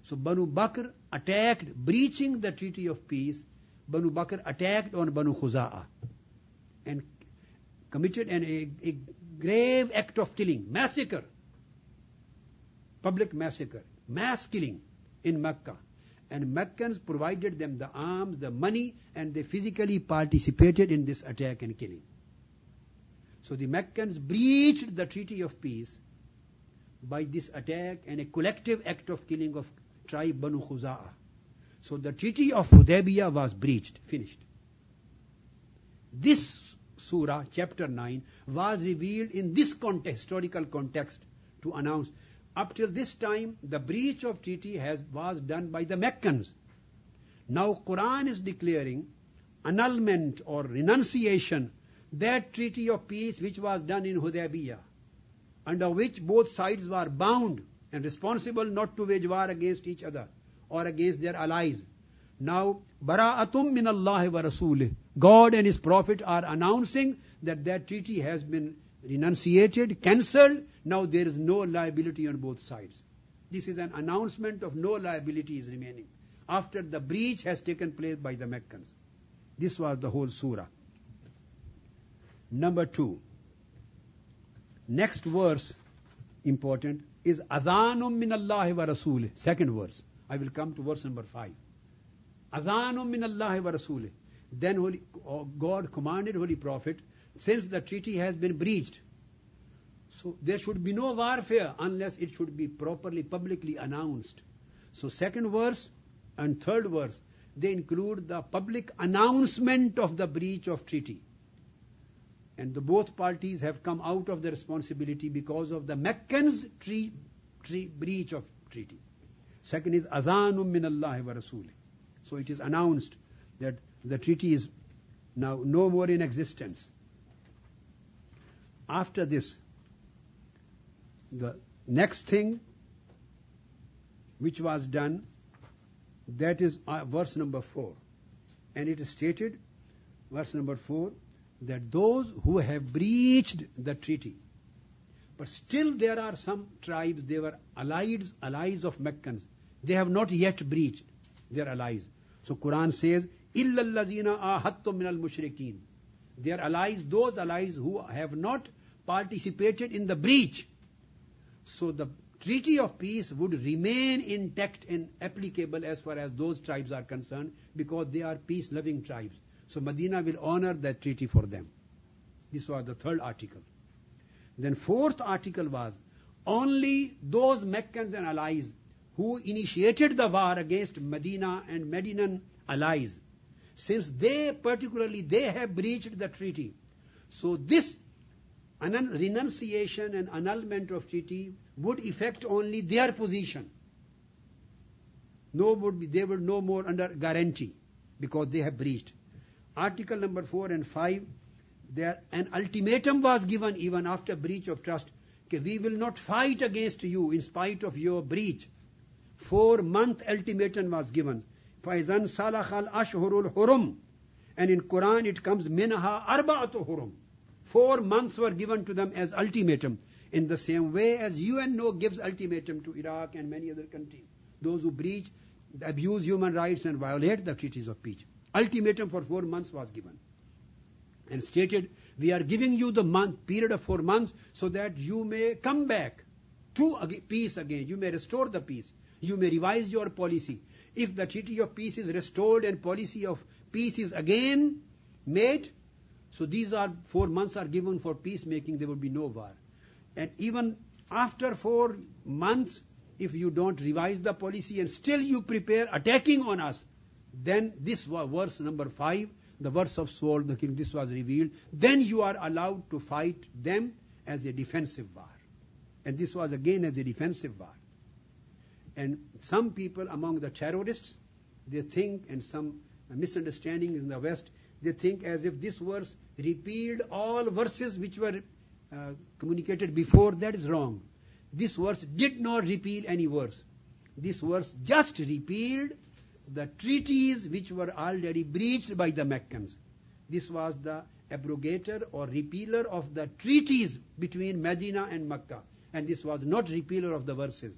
So Banu Bakr attacked, breaching the treaty of peace. Banu Bakr attacked on Banu Khuza'ah and committed a grave act of killing, massacre, public massacre, mass killing in Mecca. And Meccans provided them the arms, the money, and they physically participated in this attack and killing. So the Meccans breached the treaty of peace by this attack and a collective act of killing of tribe Banu Khuza'ah. So the treaty of Hudaybiyah was breached, finished. This surah, chapter 9, was revealed in this historical context to announce. Up till this time, the breach of treaty was done by the Meccans. Now Quran is declaring annulment or renunciation, that treaty of peace which was done in Hudaybiyah. under which both sides were bound and responsible not to wage war against each other or against their allies. Now, bara'atum min Allah wa rasulih. God and His Prophet are announcing that that treaty has been renunciated, cancelled. Now there is no liability on both sides. This is an announcement of no liability is remaining after the breach has taken place by the Meccans. This was the whole surah. Number 2. Next verse, important, is Adhanum min Allah wa rasulih. Second verse. I will come to verse number 5. Adhanum min Allah wa rasulih. Then God commanded Holy Prophet, since the treaty has been breached, so there should be no warfare unless it should be properly, publicly announced. So second verse and third verse, they include the public announcement of the breach of treaty. And both parties have come out of the responsibility because of the Meccans' breach of treaty. Second is Adhanum min Allah wa rasulih. So it is announced that the treaty is now no more in existence. After this, the next thing which was done, that is verse number 4. And it is stated, verse number 4, that those who have breached the treaty, but still there are some tribes, they were allies of Meccans. They have not yet breached their allies. So Quran says, إِلَّا الَّذِينَ آهَدتُّم مِّنَ الْمُشْرِكِينَ. They are allies, those allies who have not participated in the breach. So the treaty of peace would remain intact and applicable as far as those tribes are concerned, because they are peace-loving tribes. So Medina will honor that treaty for them. This was the third article. Then fourth article was, only those Meccans and allies who initiated the war against Medina and Medinan allies, since they have breached the treaty. So this renunciation and annulment of treaty would affect only their position. They were no more under guarantee because they have breached. Article number 4 and 5, there an ultimatum was given even after breach of trust. We will not fight against you in spite of your breach. 4-month ultimatum was given. فَإِذَنْ صَلَحَ الْأَشْهُرُ الْحُرُمُ. And in Quran it comes minha arba'atu hurum. 4 months were given to them as ultimatum. In the same way as UNO gives ultimatum to Iraq and many other countries. Those who breach, abuse human rights and violate the treaties of peace. Ultimatum for 4 months was given. And stated, we are giving you the period of 4 months so that you may come back to peace again. You may restore the peace. You may revise your policy. If the treaty of peace is restored and policy of peace is again made, so these 4 months are given for peacemaking, there will be no war. And even after 4 months, if you don't revise the policy and still you prepare attacking on us, then this was verse number 5, the verse of sword, the king, this was revealed. Then you are allowed to fight them as a defensive war. And this was again as a defensive war. And some people among the terrorists, they think, and some misunderstanding in the West, they think as if this verse repealed all verses which were communicated before. That is wrong. This verse did not repeal any verse. This verse just repealed the treaties which were already breached by the Meccans. This was the abrogator or repealer of the treaties between Medina and Mecca. And this was not repealer of the verses.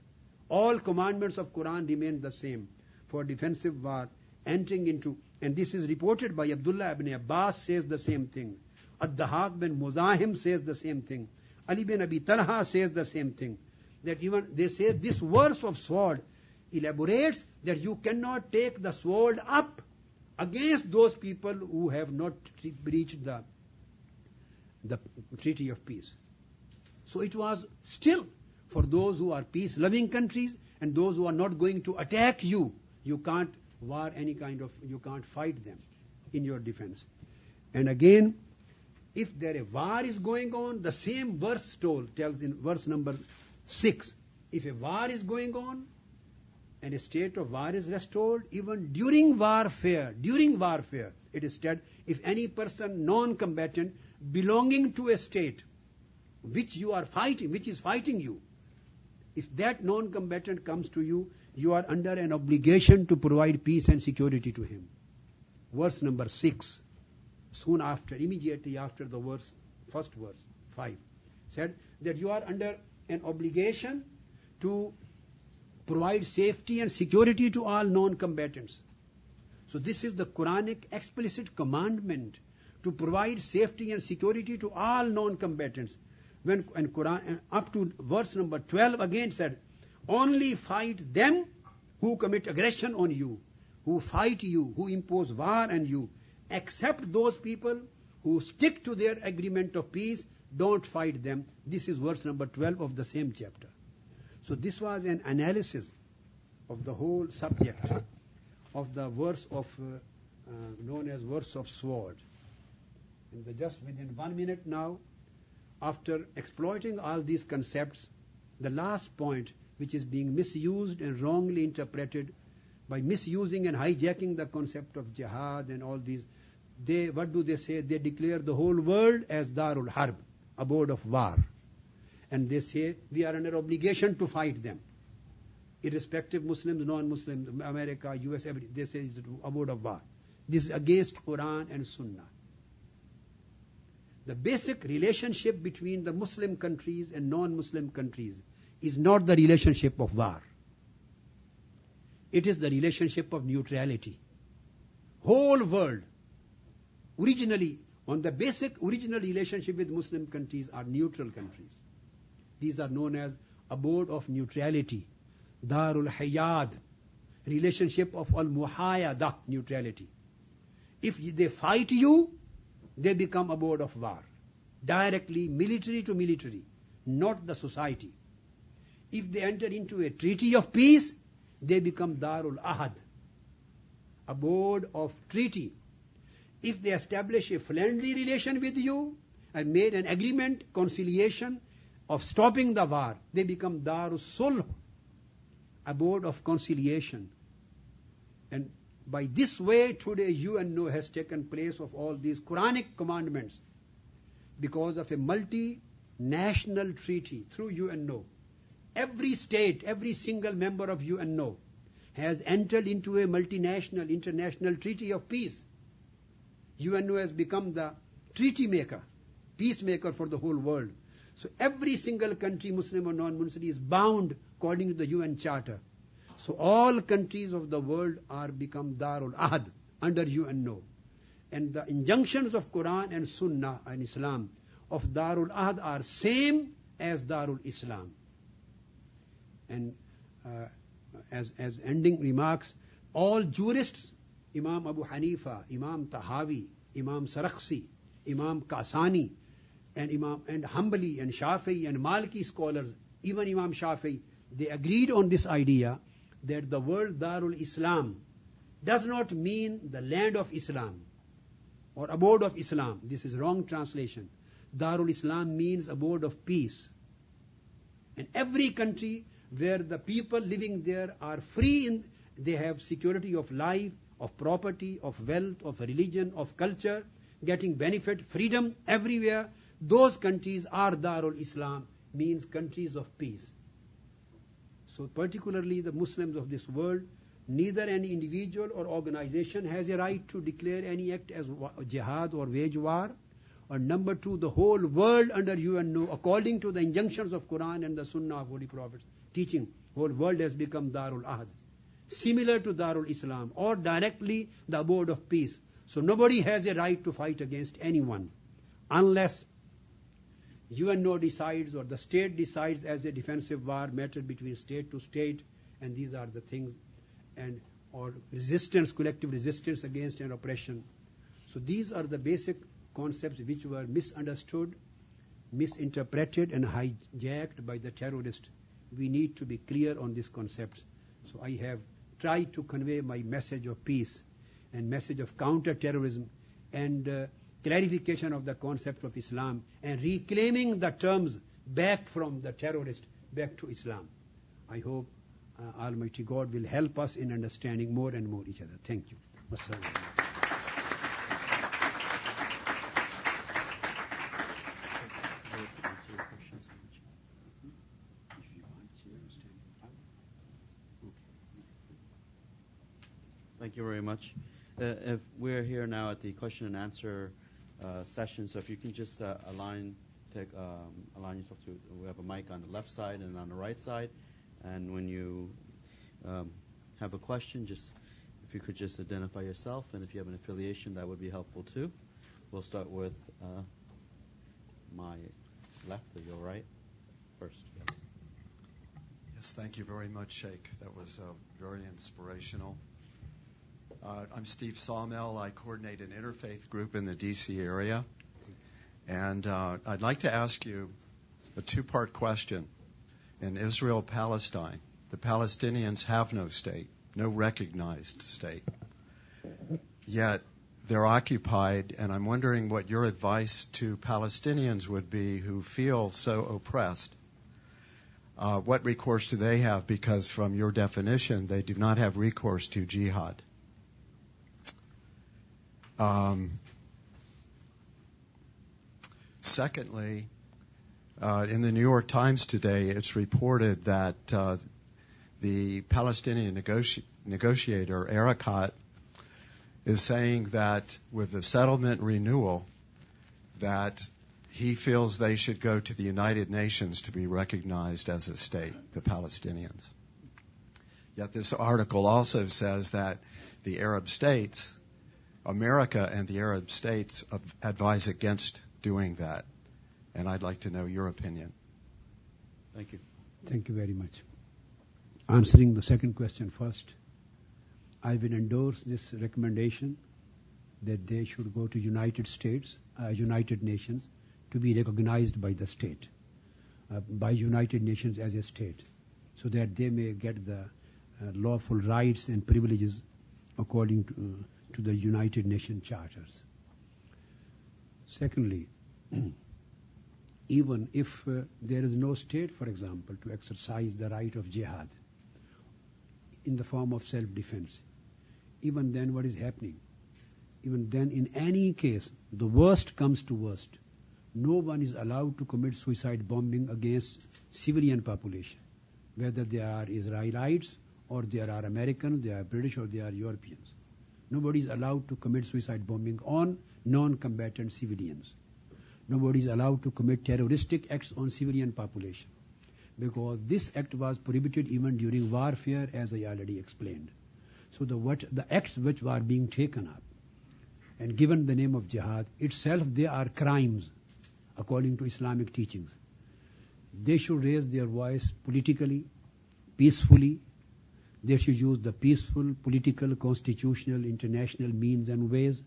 All commandments of Quran remained the same for defensive war, entering into, and this is reported by Abdullah ibn Abbas says the same thing. Ad-Dahaq bin Muzahim says the same thing. Ali bin Abi Talha says the same thing. That even they say this verse of sword elaborates that you cannot take the sword up against those people who have not breached the treaty of peace. So it was still for those who are peace-loving countries and those who are not going to attack you. You can't you can't fight them in your defense. And again, if a war is going on, the same verse tells in verse number 6, if a war is going on and a state of war is restored, even during warfare, it is said, if any person non-combatant belonging to a state which you are fighting, which is fighting you, if that non-combatant comes to you, you are under an obligation to provide peace and security to him. Verse number 6, soon after, immediately after the verse, first verse, 5, said that you are under an obligation to provide safety and security to all non-combatants. So this is the Quranic explicit commandment to provide safety and security to all non-combatants. When and Quran up to verse number 12 again said, only fight them who commit aggression on you, who fight you, who impose war on you, except those people who stick to their agreement of peace, don't fight them. This is verse number 12 of the same chapter. So this was an analysis of the whole subject of the verse of known as verse of sword. And just within 1 minute now, after exploiting all these concepts, the last point, which is being misused and wrongly interpreted by misusing and hijacking the concept of jihad and all these, what do they say? They declare the whole world as Darul Harb, abode of war. And they say we are under obligation to fight them. Irrespective Muslims, non-Muslims, America, US, they say it's abode of war. This is against Quran and Sunnah. The basic relationship between the Muslim countries and non-Muslim countries is not the relationship of war. It is the relationship of neutrality. Whole world, originally, on the basic original relationship with Muslim countries are neutral countries. These are known as abode of neutrality, Darul Hayad, relationship of al-Muhayada, neutrality. If they fight you, they become abode of war. Directly, military to military, not the society. If they enter into a treaty of peace, they become Darul Ahad, abode of treaty. If they establish a friendly relation with you and made an agreement, conciliation of stopping the war, they become Darul Sulh, abode of conciliation. And by this way, today UNO has taken place of all these Quranic commandments because of a multinational treaty through UNO. Every state, every single member of UNO has entered into a multinational, international treaty of peace. UNO has become the treaty maker, peacemaker for the whole world. So every single country, Muslim or non-Muslim, is bound according to the UN Charter. So all countries of the world are become Darul Ahad under UNO. And the injunctions of Quran and Sunnah and Islam of Darul Ahad are same as Darul Islam. And as ending remarks, all jurists, Imam Abu Hanifa, Imam Tahawi, Imam Sarakhsi, Imam Kasani, and Hanbali and Shafi'i and Maliki scholars, even Imam Shafi'i, they agreed on this idea that the word Darul Islam does not mean the land of Islam or abode of Islam. This is wrong translation. Darul Islam means abode of peace. And every country where the people living there are free, they have security of life, of property, of wealth, of religion, of culture, getting benefit, freedom everywhere, those countries are Darul Islam, means countries of peace. So particularly the Muslims of this world, neither any individual or organization has a right to declare any act as jihad or wage war. Or number two, the whole world under UNO, according to the injunctions of Quran and the Sunnah of Holy Prophets teaching, whole world has become Darul Ahad, similar to Darul Islam, or directly the abode of peace. So nobody has a right to fight against anyone, unless UNO decides or the state decides as a defensive war matter between state to state, and these are the things, and or resistance, collective resistance against an oppression. So these are the basic concepts which were misunderstood, misinterpreted and hijacked by the terrorists. We need to be clear on these concepts. So I have tried to convey my message of peace and message of counter-terrorism and clarification of the concept of Islam and reclaiming the terms back from the terrorist back to Islam. I hope Almighty God will help us in understanding more and more each other. Thank you. Wassalamu. Thank you very much. If we're here now at the question and answer session, so if you can just align yourself to, we have a mic on the left side and on the right side, and when you have a question, if you could just identify yourself, and if you have an affiliation, that would be helpful too. We'll start with my left or your right first. Yes, thank you very much, Sheikh. That was very inspirational. I'm Steve Sawmill. I coordinate an interfaith group in the D.C. area. And I'd like to ask you a two-part question. In Israel-Palestine, the Palestinians have no state, no recognized state. Yet they're occupied, and I'm wondering what your advice to Palestinians would be who feel so oppressed. What recourse do they have? Because from your definition, they do not have recourse to jihad. Secondly, in the New York Times today, it's reported that the Palestinian negotiator, Erekat, is saying that with the settlement renewal, that he feels they should go to the United Nations to be recognized as a state, the Palestinians. Yet this article also says that the Arab states, America and the Arab states, advise against doing that. And I'd like to know your opinion. Thank you. Thank you very much. Answering the second question first, I will endorse this recommendation that they should go to United Nations to be recognized by the state, by United Nations as a state, so that they may get the lawful rights and privileges according to the United Nations charters. Secondly, even if there is no state, for example, to exercise the right of jihad in the form of self-defense, even then what is happening? Even then, in any case, the worst comes to worst. No one is allowed to commit suicide bombing against civilian population, whether they are Israelites or they are Americans, they are British or they are Europeans. Nobody is allowed to commit suicide bombing on non-combatant civilians. Nobody is allowed to commit terroristic acts on civilian population, because this act was prohibited even during warfare, as I already explained. So the acts which were being taken up and given the name of jihad itself, they are crimes according to Islamic teachings. They should raise their voice politically, peacefully. They should use the peaceful, political, constitutional, international means and ways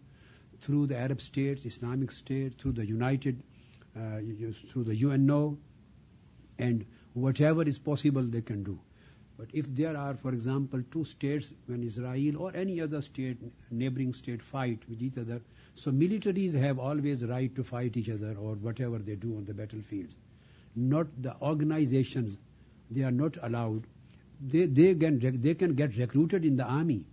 through the Arab states, Islamic states, through the through the UNO, and whatever is possible they can do. But if there are, for example, two states, when Israel or any other state, neighboring state fight with each other, so militaries have always the right to fight each other or whatever they do on the battlefields. Not the organizations, they are not allowed. They can get recruited in the army.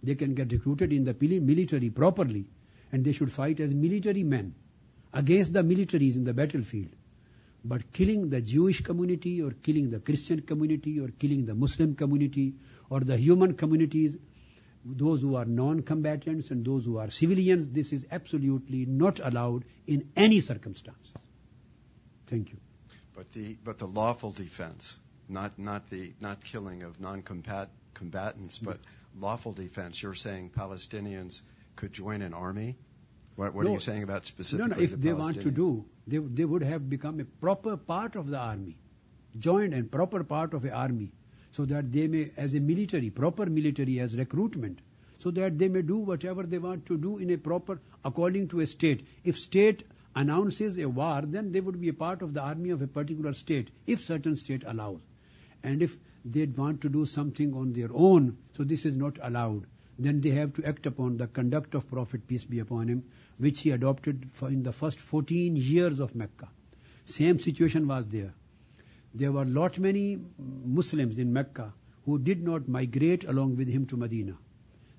They can get recruited in the military properly, and they should fight as military men against the militaries in the battlefield. But killing the Jewish community or killing the Christian community or killing the Muslim community or the human communities, those who are non-combatants and those who are civilians, this is absolutely not allowed in any circumstance. Thank you. But the lawful defense, not killing of non-combatants, but lawful defense. You're saying Palestinians could join an army? What are you saying about specifically No, if they want to do, they would have become a proper part of the army, joined and proper part of an army, so that they may, as a military, proper military as recruitment, so that they may do whatever they want to do in a proper, according to a state. If state announces a war, then they would be a part of the army of a particular state, if certain state allows. And if they want to do something on their own, so this is not allowed, then they have to act upon the conduct of Prophet, peace be upon him, which he adopted in the first 14 years of Mecca. Same situation was there. There were many Muslims in Mecca who did not migrate along with him to Medina.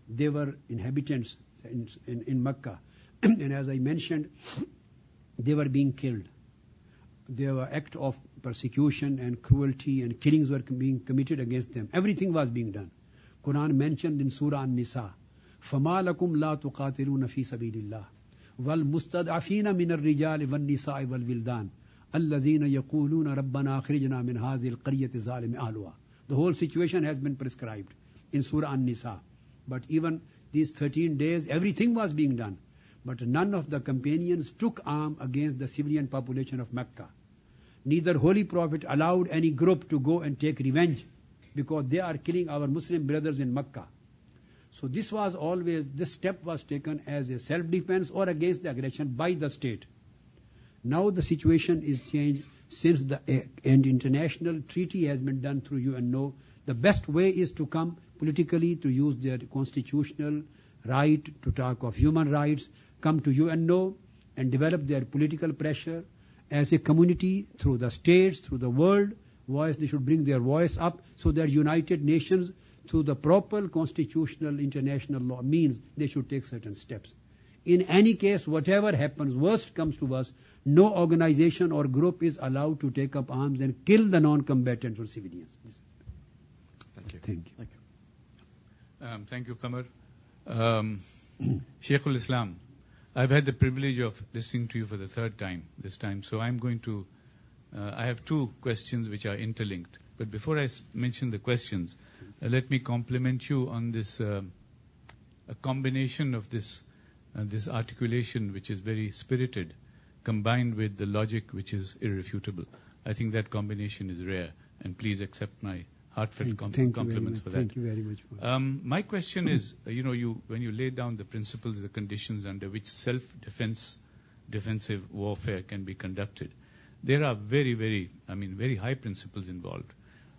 They were inhabitants in Mecca. And as I mentioned, they were being killed. There were acts of persecution and cruelty and killings were being committed against them. Everything was being done. Quran mentioned in Surah An-Nisa فَمَا لَكُمْ لَا تُقَاتِلُونَ فِي سَبِيلِ اللَّهِ وَالْمُسْتَضْعَفِينَ مِنَ الرِّجَالِ وَالنِّسَاءِ وَالْوِلْدَانِ الَّذِينَ يَقُولُونَ رَبَّنَا أَخْرِجْنَا مِنْ هَذِهِ الْقَرْيَةِ ظَالِمِ أَهْلُهَا. The whole situation has been prescribed in Surah An-Nisa. But even these 13 days, everything was being done. But none of the companions took arm against the civilian population of Mecca. Neither Holy Prophet allowed any group to go and take revenge because they are killing our Muslim brothers in Mecca. So this step was taken as a self-defense or against the aggression by the state. Now the situation is changed since an international treaty has been done through UNO. The best way is to come politically, to use their constitutional right to talk of human rights, come to UNO and develop their political pressure as a community through the states, through the world voice. They should bring their voice up so that United Nations, through the proper constitutional international law means, they should take certain steps. In any case, whatever happens, worst comes to us, no organization or group is allowed to take up arms and kill the non-combatants or civilians. Thank you. Thank you. Thank you, Qamar. Sheikhul Islam, I've had the privilege of listening to you for the third time this time, so I'm going to, I have two questions which are interlinked. But before I mention the questions, let me compliment you on this a combination of this articulation which is very spirited, combined with the logic which is irrefutable. I think that combination is rare, and please accept my heartfelt compliments for that. Thank you very much. My question is, when you lay down the principles, the conditions under which defensive warfare can be conducted, there are very high principles involved.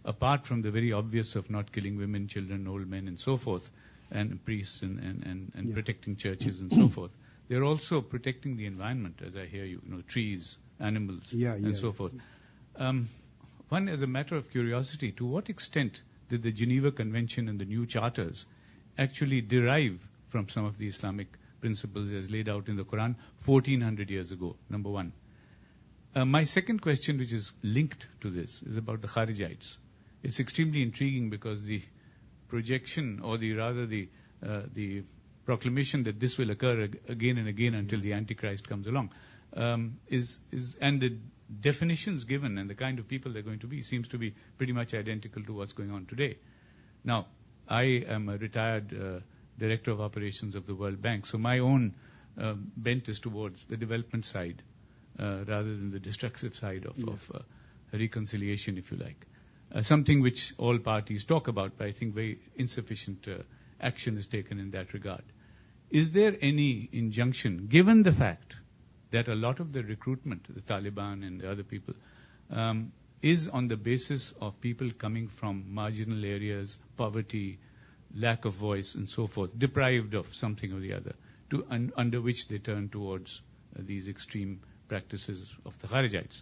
Apart from the very obvious of not killing women, children, old men, and so forth, and priests and protecting churches and so forth, they're also protecting the environment, as I hear you, trees, animals, and so forth. One, as a matter of curiosity, to what extent did the Geneva Convention and the new charters actually derive from some of the Islamic principles as laid out in the Quran 1400 years ago? Number one. My second question, which is linked to this, is about the Kharijites. It's extremely intriguing because the projection, or the proclamation that this will occur again and again until the Antichrist comes along, and the definitions given and the kind of people they're going to be seems to be pretty much identical to what's going on today. Now, I am a retired director of operations of the World Bank, so my own bent is towards the development side rather than the destructive side of reconciliation, if you like. Something which all parties talk about, but I think very insufficient action is taken in that regard. Is there any injunction, given the fact that a lot of the recruitment, the Taliban and the other people, is on the basis of people coming from marginal areas, poverty, lack of voice, and so forth, deprived of something or the other, under which they turn towards these extreme practices of the Kharijites?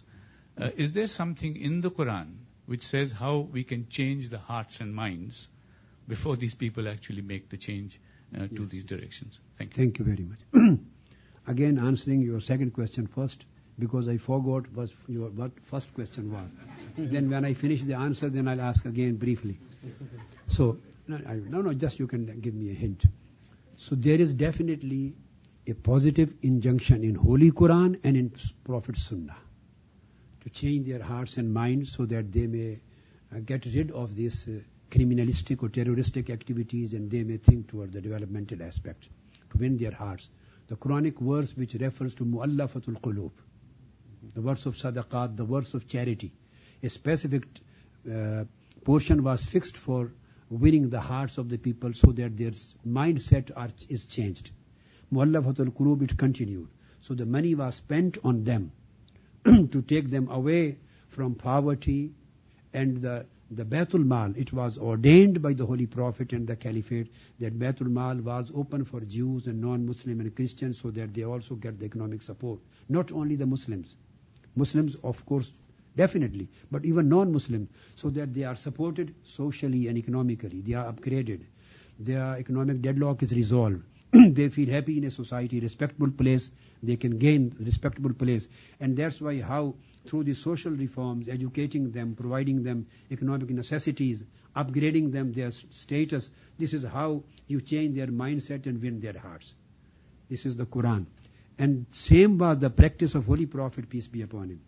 Is there something in the Quran which says how we can change the hearts and minds before these people actually make the change to these directions? Thank you. Thank you very much. Again, answering your second question first, because I forgot what first question was. Then when I finish the answer, then I'll ask again briefly. So, just you can give me a hint. So there is definitely a positive injunction in Holy Quran and in Prophet's Sunnah to change their hearts and minds so that they may get rid of these criminalistic or terroristic activities, and they may think toward the developmental aspect to win their hearts. The Quranic verse which refers to mu'allafatul qulub, the verse of sadaqat, the verse of charity, a specific portion was fixed for winning the hearts of the people so that their mindset is changed. Mu'allafatul qulub, it continued. So the money was spent on them to take them away from poverty, and the Baitul Mal, it was ordained by the Holy Prophet and the Caliphate that Baitul Mal was open for Jews and non-Muslim and Christians so that they also get the economic support. Not only the Muslims. Muslims, of course, definitely, but even non-Muslims, so that they are supported socially and economically. They are upgraded. Their economic deadlock is resolved. they feel happy in a society, respectable place, they can gain respectable place. And that's why how through the social reforms, educating them, providing them economic necessities, upgrading them their status, this is how you change their mindset and win their hearts. This is the Quran. And same was the practice of Holy Prophet, peace be upon him.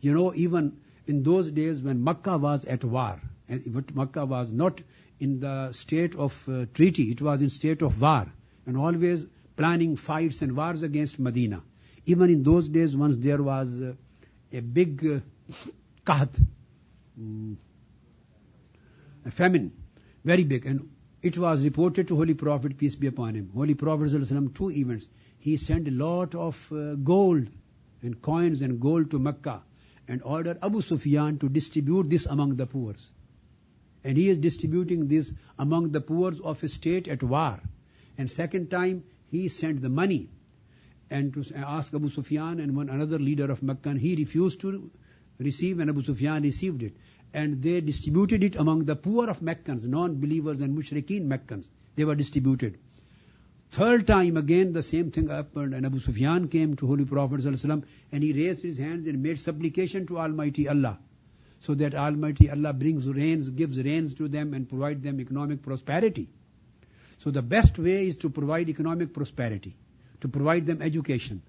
You know, even in those days when Makkah was at war, but Makkah was not in the state of treaty, it was in state of war, and always planning fights and wars against Medina. Even in those days, once there was a big qahat, a famine, very big, and it was reported to Holy Prophet, peace be upon him. Holy Prophet ﷺ, 2 events. He sent a lot of gold and coins and gold to Mecca and ordered Abu Sufyan to distribute this among the poor. And he is distributing this among the poor of a state at war. And second time, he sent the money and to ask Abu Sufyan and one another leader of Mecca, and he refused to receive, and Abu Sufyan received it. And they distributed it among the poor of Meccans, non-believers and mushrikeen Meccans. They were distributed. Third time again the same thing happened, and Abu Sufyan came to Holy Prophet ﷺ, and he raised his hands and made supplication to Almighty Allah, so that Almighty Allah brings rains, gives rains to them and provide them economic prosperity. So the best way is to provide economic prosperity, to provide them education,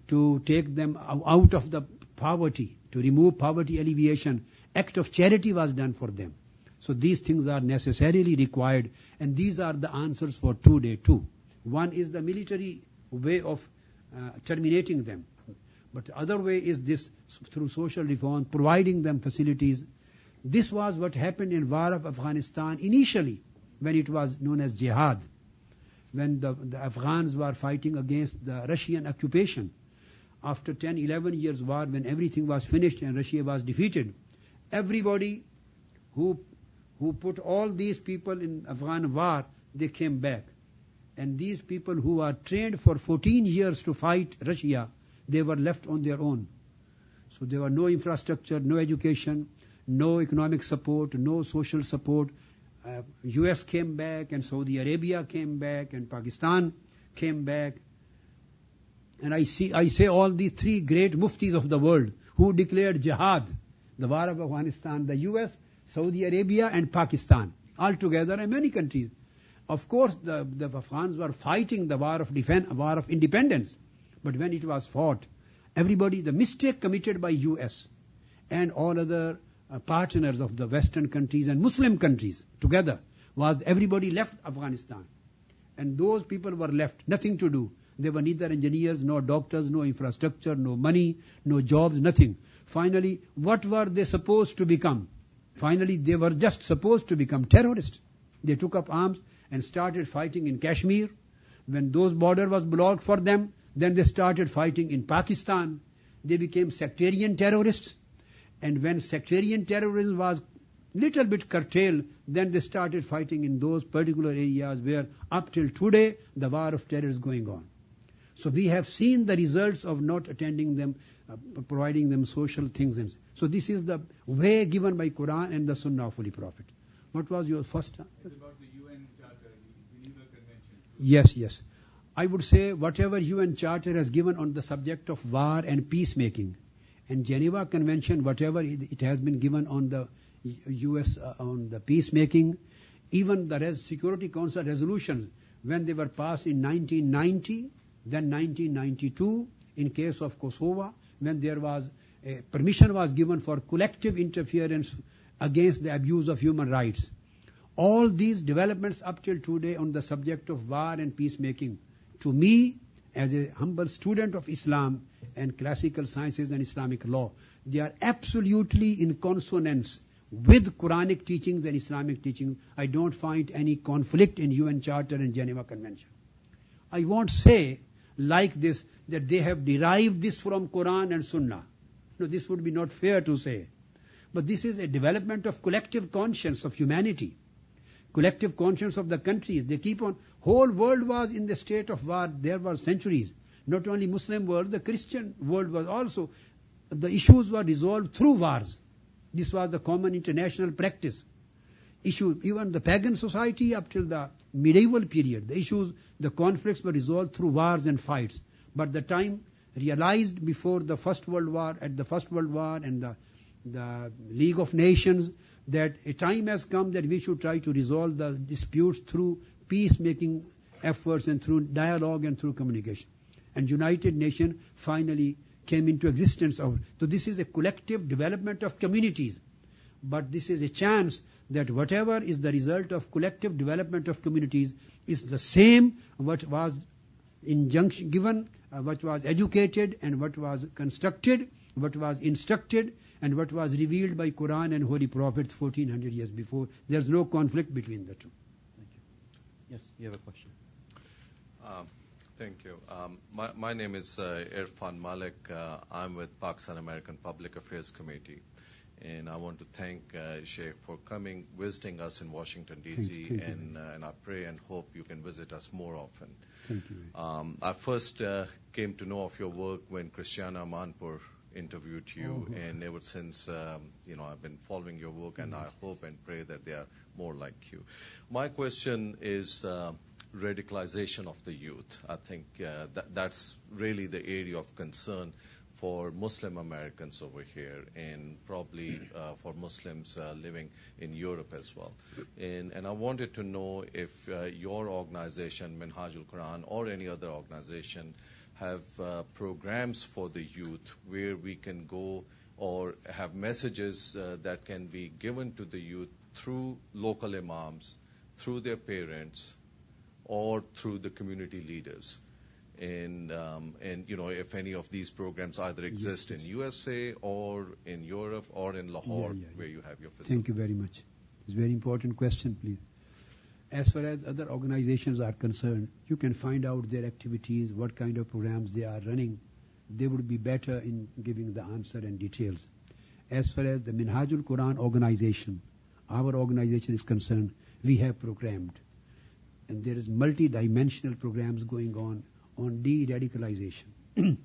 to take them out of the poverty, to remove poverty alleviation. Act of charity was done for them. So these things are necessarily required, and these are the answers for today too. One is the military way of terminating them, but the other way is this through social reform, providing them facilities. This was what happened in War of Afghanistan initially, when it was known as jihad, when the Afghans were fighting against the Russian occupation. After 10-11 years war, when everything was finished and Russia was defeated, everybody who put all these people in Afghan war, they came back. And these people who were trained for 14 years to fight Russia, they were left on their own. So there were no infrastructure, no education, no economic support, no social support. US came back, and Saudi Arabia came back, and Pakistan came back. And I say all these 3 great muftis of the world who declared jihad, the war of Afghanistan, the US, Saudi Arabia and Pakistan, all together, and many countries. Of course, the Afghans were fighting the war of independence. But when it was fought, everybody, the mistake committed by US and all other partners of the Western countries and Muslim countries together was everybody left Afghanistan. And those people were left, nothing to do. They were neither engineers, nor doctors, no infrastructure, no money, no jobs, nothing. Finally, what were they supposed to become? Finally, they were just supposed to become terrorists. They took up arms and started fighting in Kashmir. When those border was blocked for them, then they started fighting in Pakistan. They became sectarian terrorists. And when sectarian terrorism was little bit curtailed, then they started fighting in those particular areas where up till today the war of terror is going on. So we have seen the results of not attending them, providing them social things. And so this is the way given by Quran and the Sunnah of Holy Prophet. What was your first answer? It's about the UN Charter, the Geneva Convention. Yes. I would say whatever UN Charter has given on the subject of war and peacemaking, and Geneva Convention, whatever it has been given on the US on the peacemaking, even the Security Council resolutions, when they were passed in 1990, then 1992, in case of Kosovo, when there was permission was given for collective interference against the abuse of human rights. All these developments up till today on the subject of war and peacemaking, to me, as a humble student of Islam and classical sciences and Islamic law, they are absolutely in consonance with Quranic teachings and Islamic teachings. I don't find any conflict in UN Charter and Geneva Convention. I won't say like this that they have derived this from Quran and Sunnah. No, this would be not fair to say. But this is a development of collective conscience of humanity, collective conscience of the countries. They keep on. Whole world was in the state of war. There were centuries. Not only Muslim world, the Christian world was also. The issues were resolved through wars. This was the common international practice. issues, even the pagan society up till the medieval period, the issues, the conflicts were resolved through wars and fights. But the time realized before the First World War, at the First World War and the League of Nations, that a time has come that we should try to resolve the disputes through peacemaking efforts and through dialogue and through communication. And United Nations finally came into existence. So this is a collective development of communities. But this is a chance that whatever is the result of collective development of communities is the same what was injunction given, what was educated and what was constructed, what was instructed and what was revealed by Quran and Holy Prophets 1400 years before. There's no conflict between the two. Thank you. Yes, you have a question. Thank you. My name is Irfan Malik. I'm with Pakistan American Public Affairs Committee. And I want to thank Sheikh for coming, visiting us in Washington, D.C. Thank you. And I pray and hope you can visit us more often. Thank you. I first came to know of your work when Christiana Amanpour interviewed you, and ever since, I've been following your work, and I hope and pray that they are more like you. My question is radicalization of the youth. I think that's really the area of concern for Muslim Americans over here, and probably for Muslims living in Europe as well. And I wanted to know if your organization, Minhaj-ul-Qur'an, or any other organization, have programs for the youth where we can go or have messages that can be given to the youth through local imams, through their parents, or through the community leaders. And if any of these programs either exist in USA or in Europe or in Lahore, where you have your facility. Thank you very much. It's a very important question, please. As far as other organizations are concerned, you can find out their activities, what kind of programs they are running. They would be better in giving the answer and details. As far as the Minhaj-ul-Qur'an organization, our organization is concerned, we have programmed. And there is multi-dimensional programs going on de-radicalization.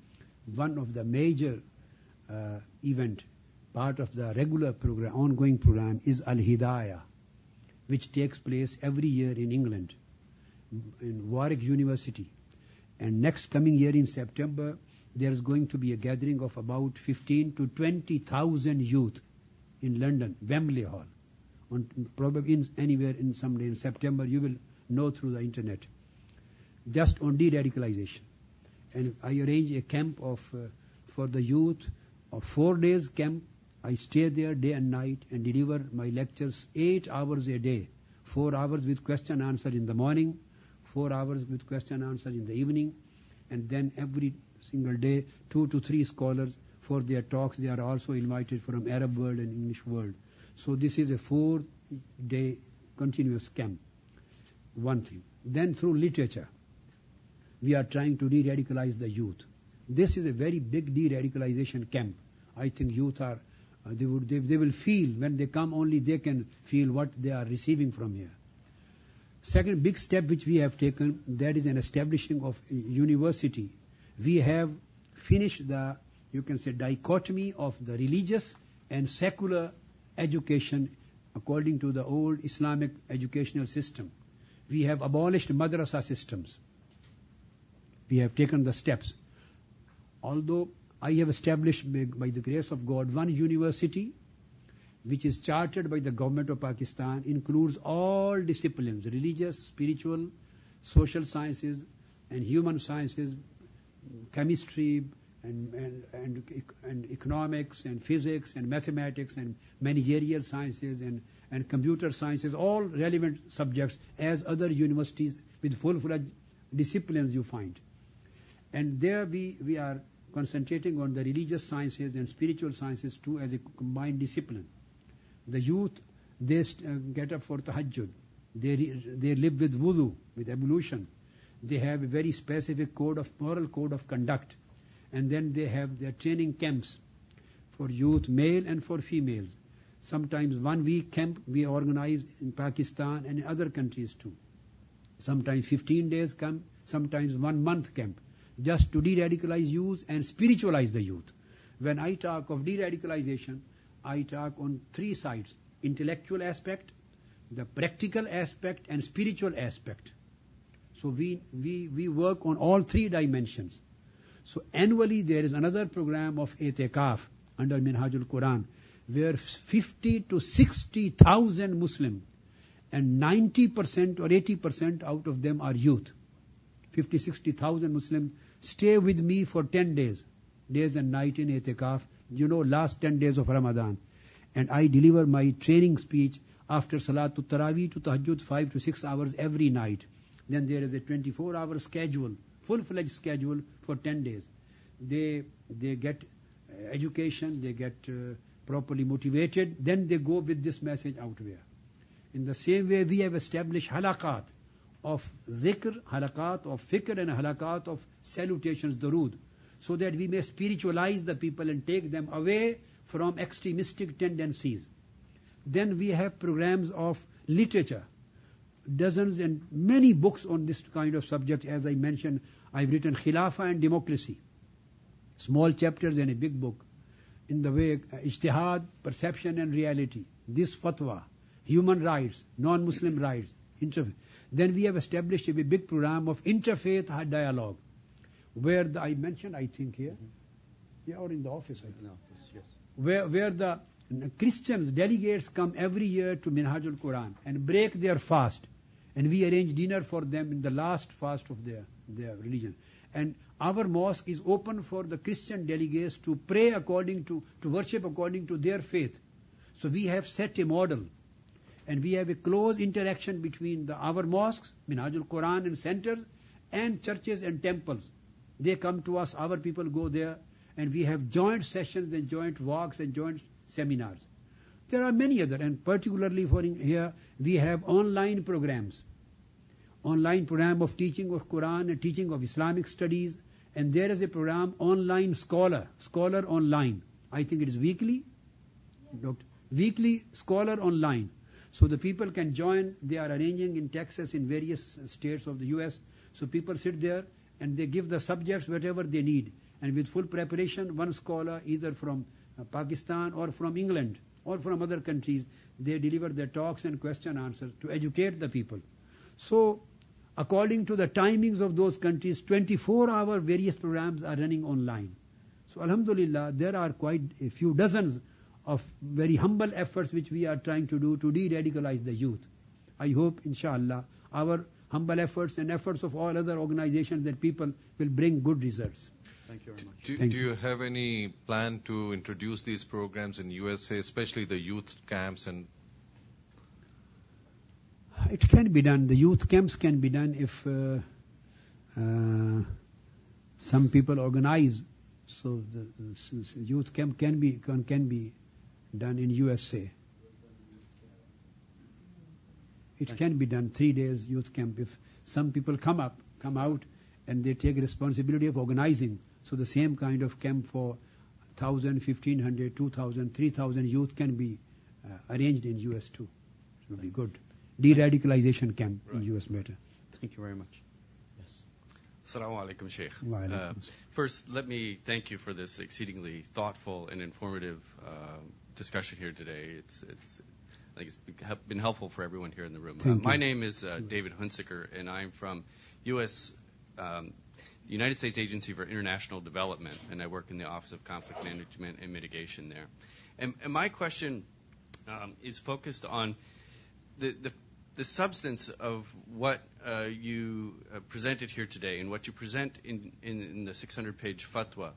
One of the major part of the regular program, ongoing program, is Al-Hidayah, which takes place every year in England, in Warwick University. And next coming year in September, there is going to be a gathering of about 15 to 20,000 youth in London, Wembley Hall. Probably anywhere in some day in September, you will know through the internet. Just on de-radicalization. And I arrange a camp for the youth, of 4 days camp. I stay there day and night and deliver my lectures 8 hours a day. 4 hours with question answer in the morning, 4 hours with question answer in the evening, and then every single day 2 to 3 scholars for their talks. They are also invited from Arab world and English world. So this is a 4-day continuous camp. One thing. Then through literature, we are trying to de-radicalize the youth. This is a very big de-radicalization camp. I think youth are, they will feel, when they come only they can feel what they are receiving from here. Second big step which we have taken, that is an establishing of a university. We have finished the, you can say, dichotomy of the religious and secular education according to the old Islamic educational system. We have abolished madrasa systems. We have taken the steps. Although I have established by the grace of God one university which is chartered by the government of Pakistan, includes all disciplines, religious, spiritual, social sciences and human sciences, chemistry and economics and physics and mathematics and managerial sciences and computer sciences, all relevant subjects as other universities with full-fledged disciplines you find. And there we are concentrating on the religious sciences and spiritual sciences too as a combined discipline. The youth, they get up for tahajjud. They live with wudu, with ablution. They have a very specific moral code of conduct. And then they have their training camps for youth, male and for females. Sometimes 1 week camp we organize in Pakistan and in other countries too. Sometimes 15 days camp, sometimes 1 month camp, just to de-radicalize youth and spiritualize the youth. When I talk of de-radicalization, I talk on 3 sides: intellectual aspect, the practical aspect and spiritual aspect. So we work on all three dimensions. So annually there is another program of itikaf under Minhaj-ul-Qur'an, where 50 to 60,000 Muslims and 90% or 80% out of them are youth. 50, 60,000 Muslims stay with me for 10 days and night in itikaf, last 10 days of Ramadan. And I deliver my training speech after Salatul Taraweeh to Tahajjud 5 to 6 hours every night. Then there is a 24-hour schedule, full-fledged schedule for 10 days. They get education, they get properly motivated, then they go with this message out there. In the same way, we have established halaqat of zikr, halaqat of fikr, and halaqat of salutations, durood, so that we may spiritualize the people and take them away from extremistic tendencies. Then we have programs of literature, dozens and many books on this kind of subject. As I mentioned, I've written Khilafah and Democracy, small chapters and a big book, in the way ijtihad, perception and reality, this fatwa, human rights, non-Muslim rights. Then we have established a big program of interfaith dialogue, where I mentioned, I think here, or in the office, I think. No, yes. Where the Christians, delegates come every year to Minhaj-ul-Qur'an and break their fast. And we arrange dinner for them in the last fast of their religion. And our mosque is open for the Christian delegates to pray to worship according to their faith. So we have set a model. And we have a close interaction between our mosques, Minhaj-ul-Qur'an and centers, and churches and temples. They come to us, our people go there, and we have joint sessions and joint walks and joint seminars. There are many other, and particularly for here, we have online programs. Online program of teaching of Quran and teaching of Islamic studies, and there is a program online Scholar online. I think it is weekly, weekly Scholar online. So the people can join. They are arranging in Texas, in various states of the US. So people sit there and they give the subjects whatever they need. And with full preparation, one scholar, either from Pakistan or from England or from other countries, they deliver their talks and question answers to educate the people. So according to the timings of those countries, 24-hour various programs are running online. So alhamdulillah, there are quite a few dozens of very humble efforts which we are trying to do to de-radicalize the youth. I hope, inshallah, our humble efforts and efforts of all other organizations and people will bring good results. Thank you very much. Do you have any plan to introduce these programs in USA, especially the youth camps? And it can be done. The youth camps can be done if some people organize. So the youth camp can be done in USA. It can be done 3 days youth camp if some people come out and they take responsibility of organizing. So the same kind of camp for 1,000, 1,500, 2,000, 3,000 youth can be arranged in US too. It will be good. De-radicalization camp in US better. Thank you very much. Yes. Assalamu alaikum, Sheikh. Wa alaikum. First, let me thank you for this exceedingly thoughtful and informative discussion here today. I think it's been helpful for everyone here in the room. My name is David Hunsaker, and I'm from United States Agency for International Development, and I work in the Office of Conflict Management and Mitigation there. And my question is focused on the substance of what you presented here today, and what you present in the 600-page fatwa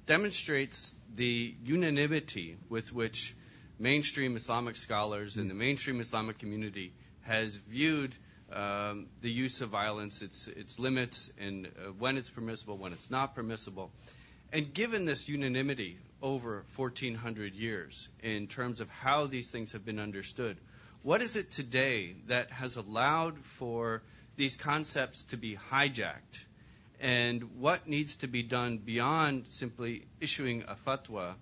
demonstrates the unanimity with which mainstream Islamic scholars and the mainstream Islamic community has viewed the use of violence, its limits, and when it's permissible, when it's not permissible. And given this unanimity over 1,400 years in terms of how these things have been understood, what is it today that has allowed for these concepts to be hijacked? And what needs to be done beyond simply issuing a fatwa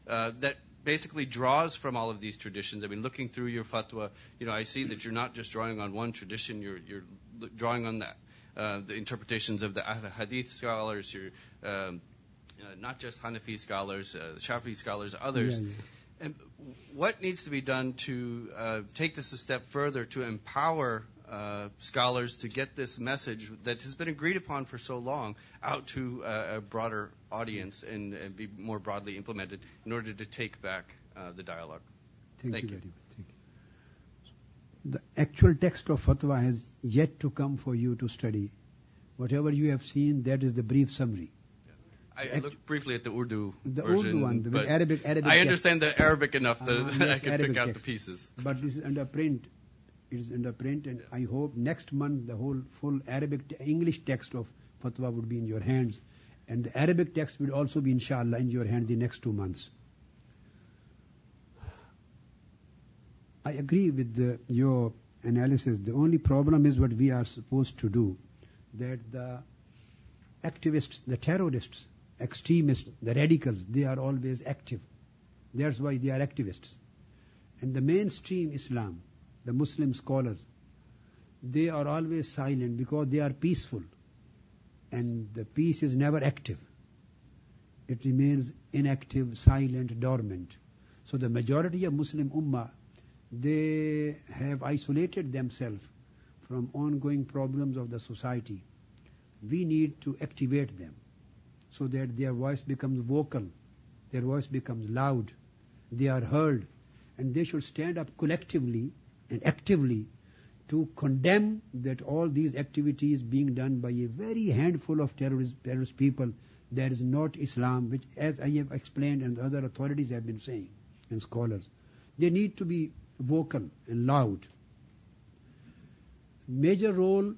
that basically draws from all of these traditions? I mean, looking through your fatwa, I see that you're not just drawing on one tradition, you're drawing on the interpretations of the Hadith scholars, you're not just Hanafi scholars, Shafi'i scholars, others. And what needs to be done to take this a step further to empower scholars to get this message that has been agreed upon for so long out to a broader audience and be more broadly implemented in order to take back the dialogue? Thank you very much. Thank you. The actual text of fatwa has yet to come for you to study. Whatever you have seen, that is the brief summary. I looked briefly at the Urdu The version, Urdu one, the but Arabic I understand the Arabic enough that yes, I can Arabic pick out text. the pieces. But this is under print. It is under print, and I hope next month the whole full English text of fatwa would be in your hands, and the Arabic text will also be, inshallah, in your hand the next 2 months. I agree with your analysis. The only problem is what we are supposed to do, that the activists, the terrorists, extremists, the radicals, they are always active. That's why they are activists. And the mainstream Islam, the Muslim scholars, they are always silent because they are peaceful. And the peace is never active. It remains inactive, silent, dormant. So the majority of Muslim Ummah, they have isolated themselves from ongoing problems of the society. We need to activate them so that their voice becomes vocal, their voice becomes loud, they are heard, and they should stand up collectively and actively to condemn that all these activities being done by a very handful of terrorist people, that is not Islam, which, as I have explained and the other authorities have been saying, and scholars, they need to be vocal and loud. Major role,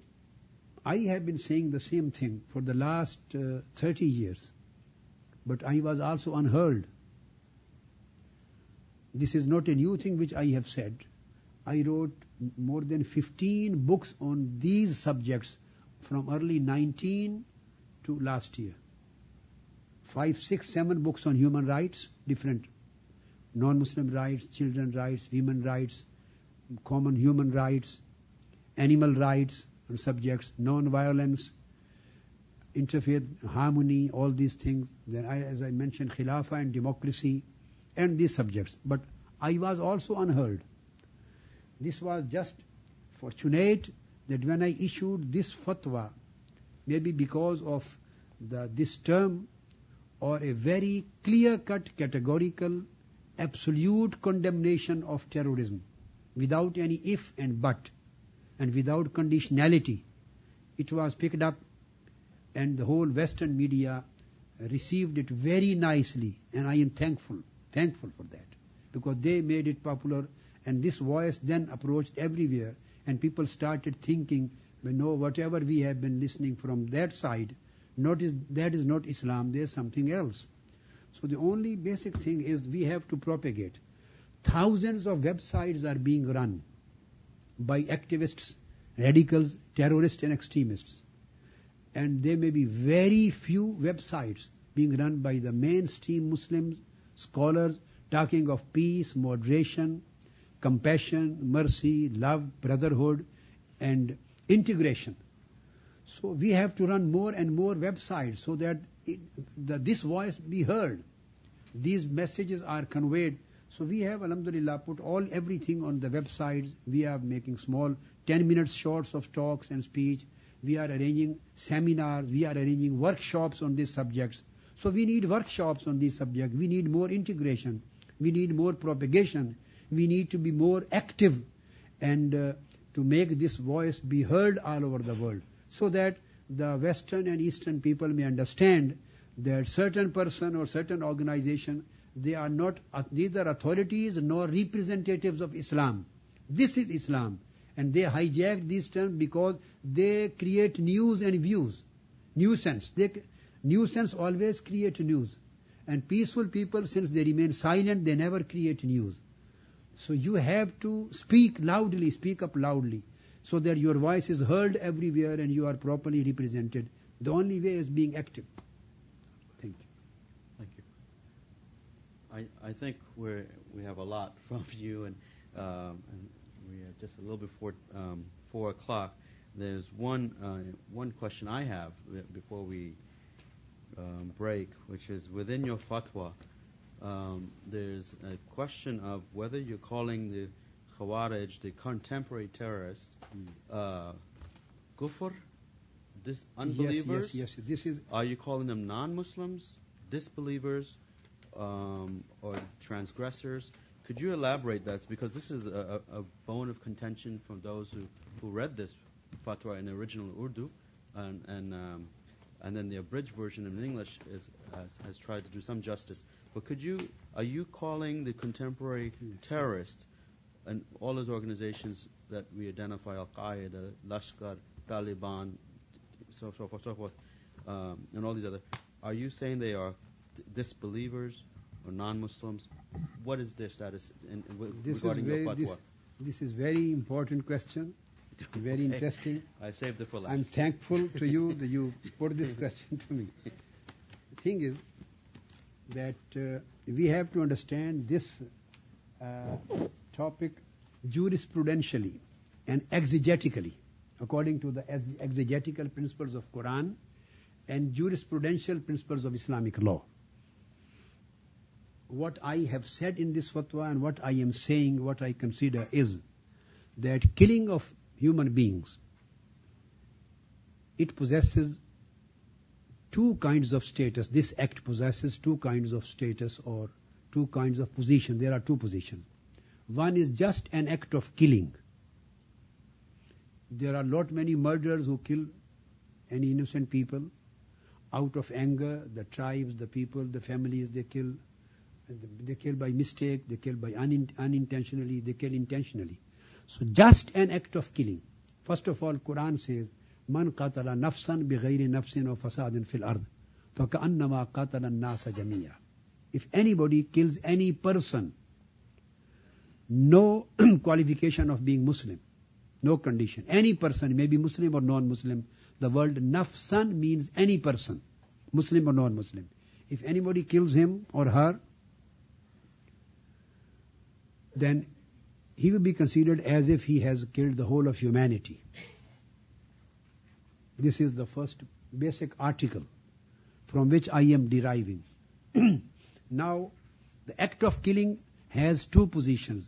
I have been saying the same thing for the last 30 years, but I was also unheard. This is not a new thing which I have said. I wrote more than 15 books on these subjects from early 19 to last year. 5, 6, 7 books on human rights, different non-Muslim rights, children rights, women rights, common human rights, animal rights subjects, non-violence, interfaith harmony, all these things. Then as I mentioned, Khilafah and democracy, and these subjects. But I was also unheard. This was just fortunate that when I issued this fatwa, maybe because of this term or a very clear-cut, categorical, absolute condemnation of terrorism, without any if and but, and without conditionality, it was picked up, and the whole Western media received it very nicely, and I am thankful for that, because they made it popular, and this voice then approached everywhere, and people started thinking, no, whatever we have been listening from that side, that is not Islam, there is something else. So the only basic thing is we have to propagate. Thousands of websites are being run by activists, radicals, terrorists and extremists. And there may be very few websites being run by the mainstream Muslim scholars talking of peace, moderation, compassion, mercy, love, brotherhood and integration. So we have to run more and more websites so that this voice be heard. These messages are conveyed. So we have, alhamdulillah, put everything on the websites. We are making small 10-minute shorts of talks and speech. We are arranging seminars. We are arranging workshops on these subjects. So we need workshops on these subjects. We need more integration. We need more propagation. We need to be more active and to make this voice be heard all over the world, so that the Western and Eastern people may understand that certain person or certain organization, they are not neither authorities nor representatives of Islam. This is Islam. And they hijack these terms because they create news and views. Nuisance. Nuisance always create news. And peaceful people, since they remain silent, they never create news. So you have to speak loudly, speak up loudly, so that your voice is heard everywhere and you are properly represented. The only way is being active. Thank you. Thank you. I think we have a lot from you, and we are just a little before 4 o'clock. There's one question I have before we break, which is within your fatwa, there's a question of whether you're calling the Khawarij, the contemporary terrorists, kufr, unbelievers. Yes. This is. Are you calling them non-Muslims, disbelievers, or transgressors? Could you elaborate that? Because this is a bone of contention from those who read this fatwa in the original Urdu, and then the abridged version in English has tried to do some justice. But are you calling the contemporary terrorists and all those organizations that we identify, Al-Qaida, Lashkar, Taliban, so forth, and all these other, are you saying they are disbelievers or non-Muslims? What is their status regarding your fatwa? This is very important question, very interesting. I saved it for last. I'm thankful to you that you put this question to me. The thing is that we have to understand this topic jurisprudentially and exegetically, according to the exegetical principles of Quran and jurisprudential principles of Islamic law. What I have said in this fatwa and what I am saying, what I consider is that killing of human beings, it possesses two kinds of status. This act possesses two kinds of status or two kinds of position. There are two positions. One is just an act of killing. There are many murderers who kill any innocent people out of anger. The tribes, the people, the families, they kill. They kill by mistake, they kill by unintentionally, they kill intentionally. So just an act of killing. First of all, Quran says, Man qatala nafsan bighayri nafsin wa fasadin fil ard, faka'annama qatala an-nasa jami'a. If anybody kills any person, no qualification of being Muslim, no condition. Any person, may be Muslim or non-Muslim. The word nafsan means any person, Muslim or non-Muslim. If anybody kills him or her, then he will be considered as if he has killed the whole of humanity. This is the first basic article from which I am deriving. Now, the act of killing has two positions,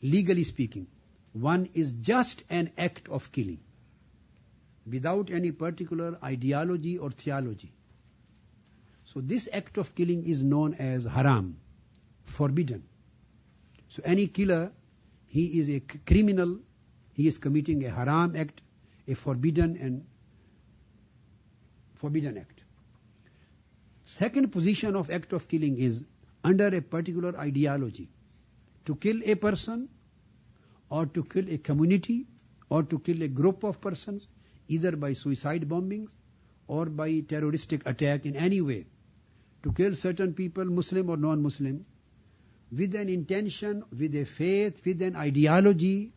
legally speaking. One is just an act of killing, without any particular ideology or theology. So this act of killing is known as haram, forbidden. So any killer, he is a criminal, he is committing a haram act, a forbidden act. Second position of act of killing is under a particular ideology. To kill a person, or to kill a community, or to kill a group of persons, either by suicide bombings or by terroristic attack in any way. To kill certain people, Muslim or non-Muslim, with an intention, with a faith, with an ideology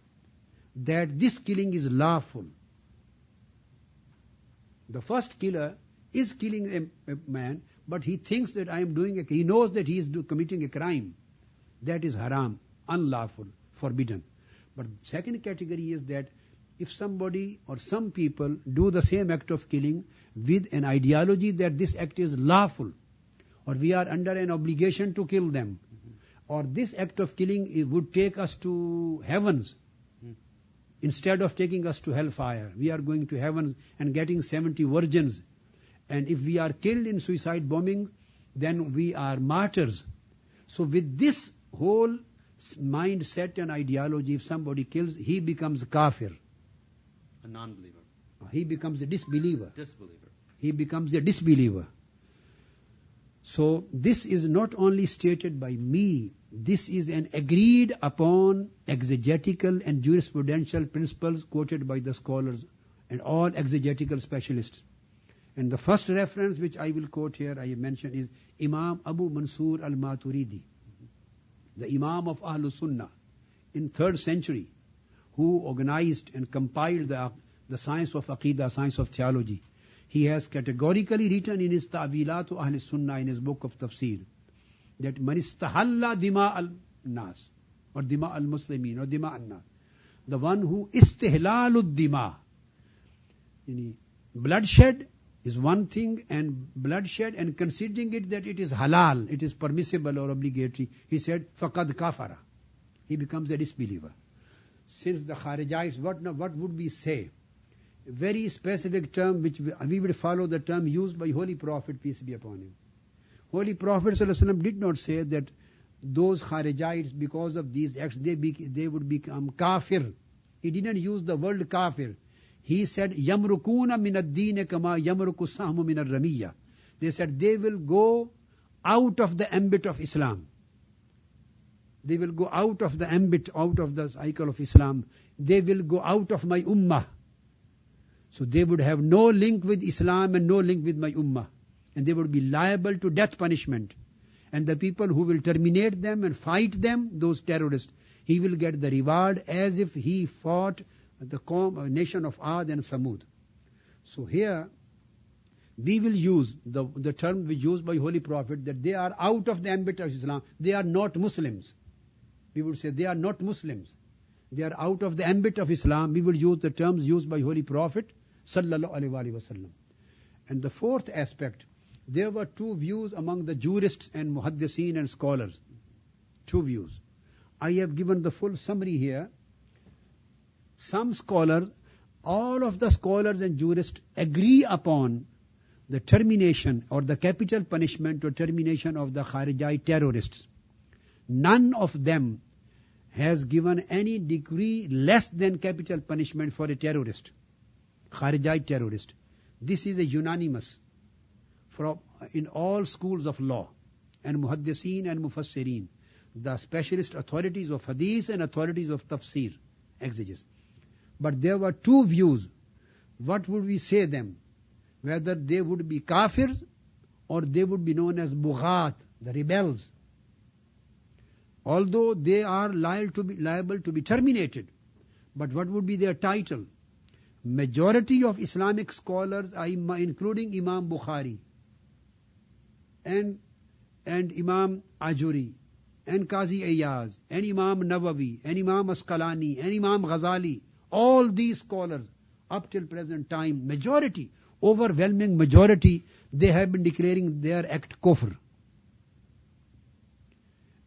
that this killing is lawful. The first killer is killing a man, but he thinks that he knows that he is committing a crime. That is haram, unlawful, forbidden. But second category is that if somebody or some people do the same act of killing with an ideology that this act is lawful, or we are under an obligation to kill them, or this act of killing would take us to heavens instead of taking us to hellfire. We are going to heaven and getting 70 virgins. And if we are killed in suicide bombing, then we are martyrs. So with this whole mindset and ideology, if somebody kills, he becomes a kafir. A non-believer. He becomes a disbeliever. Disbeliever. He becomes a disbeliever. So this is not only stated by me, this is an agreed upon exegetical and jurisprudential principles quoted by the scholars and all exegetical specialists. And the first reference which I will quote here, I have mentioned, is Imam Abu Mansur al-Maturidi, the Imam of Ahlul Sunnah in 3rd century, who organized and compiled the science of Aqidah, science of theology. He has categorically written in his Ta'wilatu Ahl Sunnah, in his book of Tafsir, that man istahalla dima al-nas, or dima al-muslimin, or dima al-nas, the one who istihlalud dima, bloodshed is one thing, and bloodshed, and considering it that it is halal, it is permissible or obligatory, he said, faqad kafara. He becomes a disbeliever. Since the Kharijites, what would we say? A very specific term, which we would follow the term used by Holy Prophet, peace be upon him. Holy Prophet ﷺ did not say that those Kharijites, because of these acts, they would become kafir. He didn't use the word kafir. He said, yamrukuna min ad-deen kama yamruku sahmu min ar-ramiyya. They said they will go out of the ambit of Islam. They will go out of the ambit, out of the cycle of Islam. They will go out of my ummah. So they would have no link with Islam and no link with my ummah. And they would be liable to death punishment. And the people who will terminate them and fight them, those terrorists, he will get the reward as if he fought the nation of Ad and Samud. So here, we will use the term we used by Holy Prophet, that they are out of the ambit of Islam. They are not Muslims. We would say they are not Muslims. They are out of the ambit of Islam. We will use the terms used by Holy Prophet sallallahu alaihi wasallam. And the fourth aspect, there were two views among the jurists and muhaddiseen and scholars. Two views. I have given the full summary here. Some scholars, all of the scholars and jurists agree upon the termination or the capital punishment or termination of the Kharijite terrorists. None of them has given any degree less than capital punishment for a terrorist, Kharijite terrorist. This is a unanimous in all schools of law and muhaddiseen and mufassirin, the specialist authorities of hadith and authorities of tafsir, exegesis. But there were two views. What would we say them? Whether they would be kafirs or they would be known as bughat, the rebels. Although they are liable to be terminated. But what would be their title? Majority of Islamic scholars, including Imam Bukhari and Imam Ajuri and Qazi Iyaz and Imam Nawawi and Imam Asqalani and Imam Ghazali, all these scholars up till present time, majority, overwhelming majority, they have been declaring their act kufr.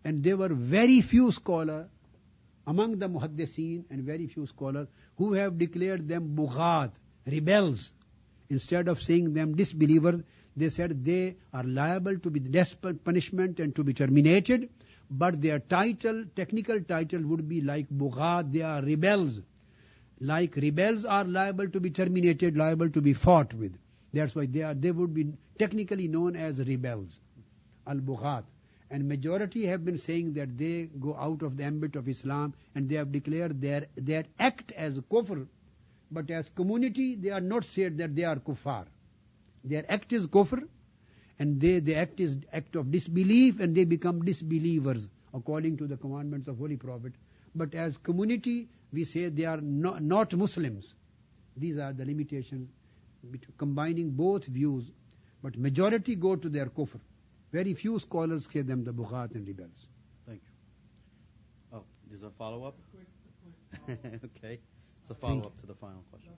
And there were very few scholars among the muhaddiseen and very few scholars who have declared them bughat, rebels. Instead of saying them disbelievers, they said they are liable to be death punishment and to be terminated, but their title, technical title would be like bughat, they are rebels. Like rebels are liable to be terminated, liable to be fought with. That's why they would be technically known as rebels, al-bughat. And majority have been saying that they go out of the ambit of Islam and they have declared their act as kufr. But as community, they are not said that they are kuffar. Their act is kufr, and the act is act of disbelief, and they become disbelievers according to the commandments of Holy Prophet. But as community, we say they are not Muslims. These are the limitations combining both views. But majority go to their kufr. Very few scholars say them the bughat and rebels. Thank you. Oh, there's a follow-up? Okay. It's a follow-up to the final question.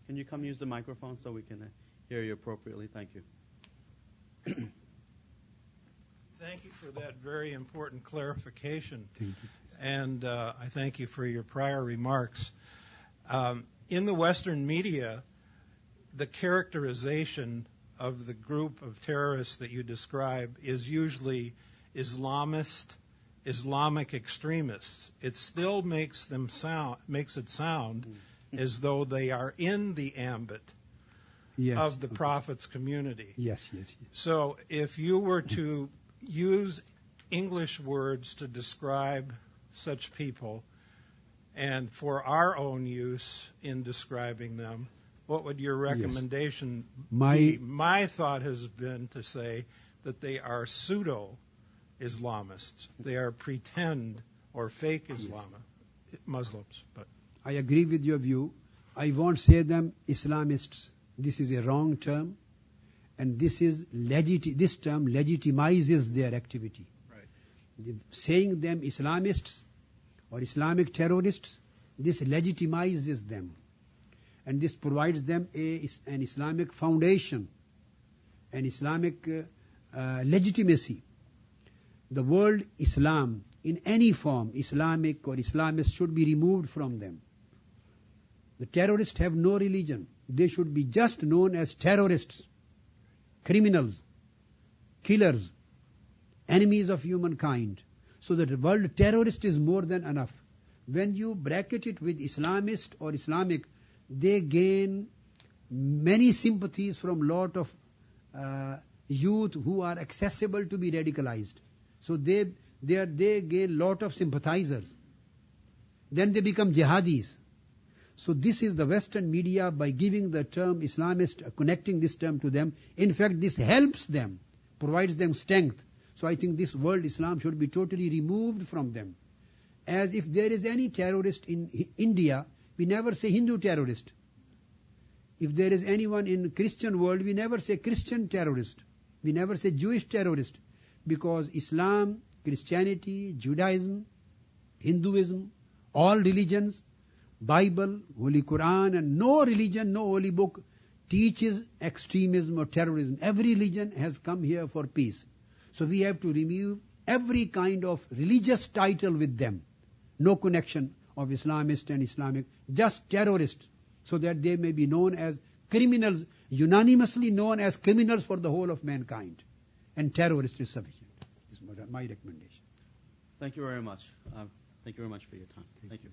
Can you come use the microphone so we can hear you appropriately? Thank you. Thank you for that very important clarification. Thank you. And I thank you for your prior remarks. In the Western media, the characterization of the group of terrorists that you describe is usually Islamic extremists. It still makes it sound as though they are in the ambit of the Prophet's community. Yes. So if you were to use English words to describe such people, and for our own use in describing them, what would your recommendation be? My thought has been to say that they are pseudo-Islamists. They are pretend or fake Muslims. But I agree with your view. I won't say them Islamists. This is a wrong term. And this term legitimizes their activity. Right. Saying them Islamists or Islamic terrorists, this legitimizes them. And this provides them an Islamic foundation, an Islamic legitimacy. The word Islam, in any form, Islamic or Islamist, should be removed from them. The terrorists have no religion. They should be just known as terrorists, criminals, killers, enemies of humankind. So the word terrorist is more than enough. When you bracket it with Islamist or Islamic, they gain many sympathies from lot of youth who are accessible to be radicalized. So they gain lot of sympathizers. Then they become jihadis. So this is the Western media, by giving the term Islamist, connecting this term to them. In fact, this helps them, provides them strength. So I think this word Islam should be totally removed from them. As if there is any terrorist in India, we never say Hindu terrorist. If there is anyone in Christian world, we never say Christian terrorist. We never say Jewish terrorist. Because Islam, Christianity, Judaism, Hinduism, all religions, Bible, Holy Qur'an, and no religion, no holy book teaches extremism or terrorism. Every religion has come here for peace. So we have to remove every kind of religious title with them. No connection of Islamist and Islamic, just terrorists, so that they may be known as criminals, unanimously known as criminals for the whole of mankind. And terrorist is sufficient. This is my recommendation. Thank you very much. Thank you very much for your time. Thank you.